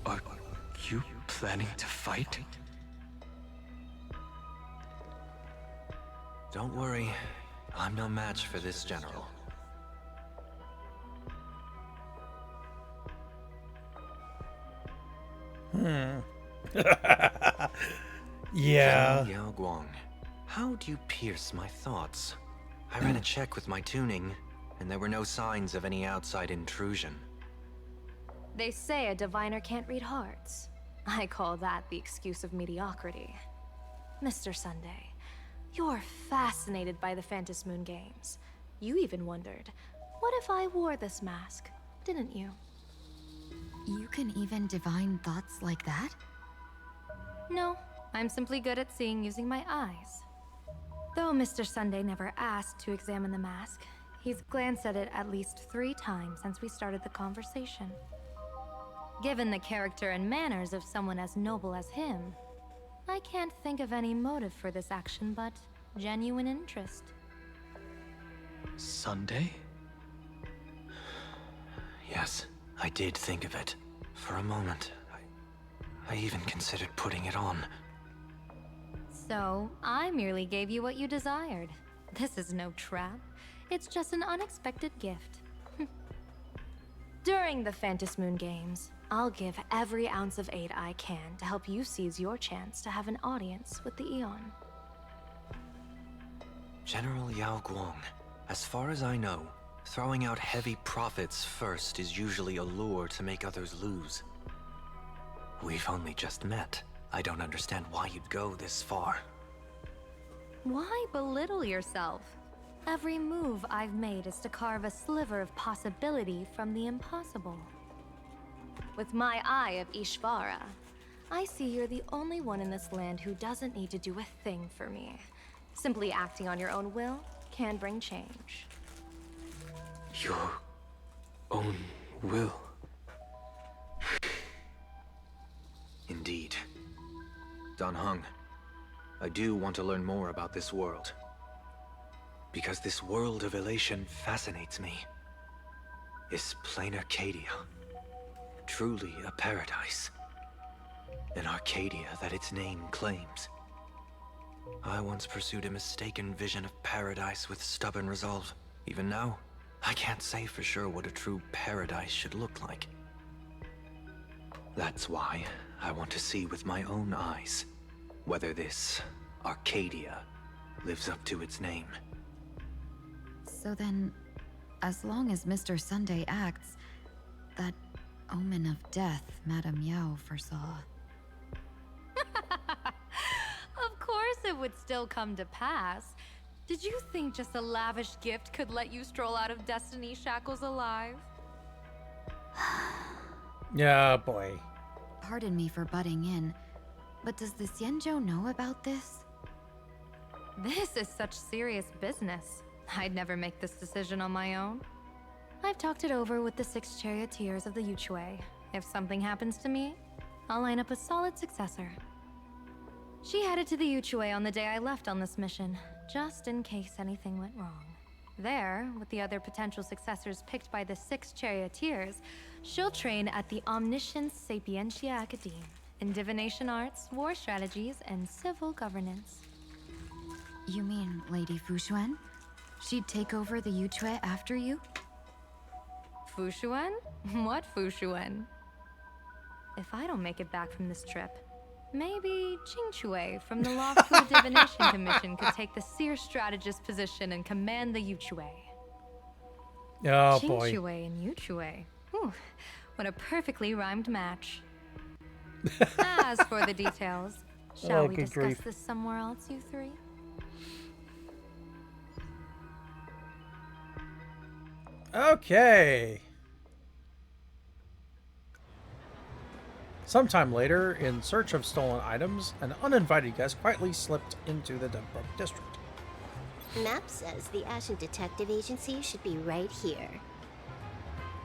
are you planning to fight? Don't worry, I'm no match for this general. Yeah. General Yao Guang, how do you pierce my thoughts? I ran a check with my tuning, and there were no signs of any outside intrusion. They say a diviner can't read hearts. I call that the excuse of mediocrity. Mr. Sunday, you're fascinated by the Phantom Moon Games. You even wondered, what if I wore this mask, didn't you? You can even divine thoughts like that? No, I'm simply good at seeing using my eyes. Though Mr. Sunday never asked to examine the mask, he's glanced at it at least 3 times since we started the conversation. Given the character and manners of someone as noble as him, I can't think of any motive for this action but genuine interest. Sunday? Yes, I did think of it. For a moment, I even considered putting it on. So, I merely gave you what you desired. This is no trap. It's just an unexpected gift. During the Phantom Moon Games, I'll give every ounce of aid I can to help you seize your chance to have an audience with the Eon. General Yao Guang, as far as I know, throwing out heavy profits first is usually a lure to make others lose. We've only just met. I don't understand why you'd go this far. Why belittle yourself? Every move I've made is to carve a sliver of possibility from the impossible. With my eye of Ishvara, I see you're the only one in this land who doesn't need to do a thing for me. Simply acting on your own will can bring change. Your own will. Indeed. Dan Heng, I do want to learn more about this world. Because this world of elation fascinates me. Is plain Arcadia truly a paradise? An Arcadia that its name claims. I once pursued a mistaken vision of paradise with stubborn resolve. Even now, I can't say for sure what a true paradise should look like. That's why I want to see with my own eyes whether this Arcadia lives up to its name. So then, as long as Mr. Sunday acts, that omen of death Madame Yao foresaw. Of course it would still come to pass. Did you think just a lavish gift could let you stroll out of Destiny shackles alive? Yeah, boy. Pardon me for butting in, but does the Xianzhou know about this? This is such serious business. I'd never make this decision on my own. I've talked it over with the 6 charioteers of the Yuchue. If something happens to me, I'll line up a solid successor. She headed to the Yuchue on the day I left on this mission, just in case anything went wrong. There, with the other potential successors picked by the 6 charioteers, she'll train at the Omniscience Sapientia Academe in divination arts, war strategies, and civil governance. You mean Lady Fushuan? She'd take over the Yuchue after you? Fushuan? What Fushuan? If I don't make it back from this trip, maybe Qingchue from the Lawful Divination Commission could take the Seer Strategist position and command the Yuchue. Oh, boy. Qingchue and Yuchue. Ooh, what a perfectly rhymed match. As for the details, shall we discuss this somewhere else, you 3? Okay. Sometime later, in search of stolen items, an uninvited guest quietly slipped into the Deadbrook district. Map says the Ashen Detective Agency should be right here.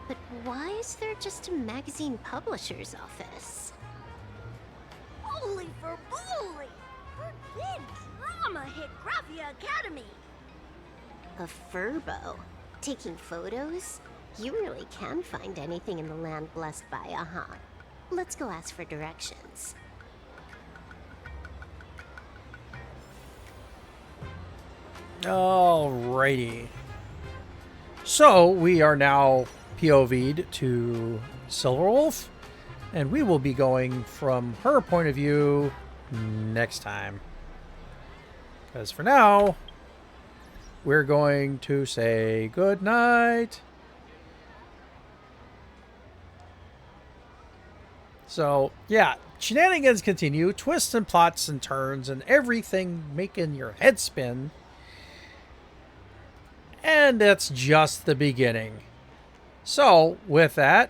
But why is there just a magazine publisher's office? Holy for bully! Her big drama hit Graphia Academy! A furbo? Taking photos? You really can find anything in the land blessed by a Han. Let's go ask for directions. Alrighty. So, we are now POV'd to Silverwolf. And we will be going from her point of view next time. Because for now, we're going to say good night. So, yeah, shenanigans continue, twists and plots and turns, and everything making your head spin. And that's just the beginning. So, with that,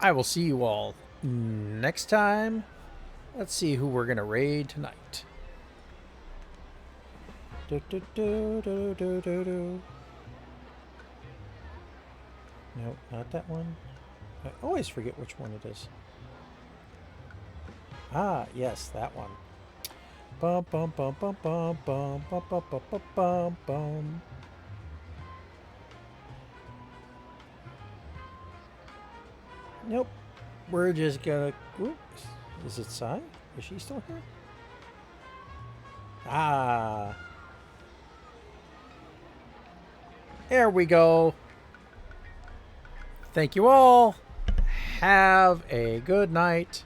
I will see you all next time. Let's see who we're going to raid tonight. No, not that one. I always forget which one it is. Ah, yes, that one. Bum bum bum bum bum bum bum bum bum bum bum bum. Nope. We're just gonna. Oops. Is it Sai? Is she still here? Ah. There we go. Thank you all. Have a good night.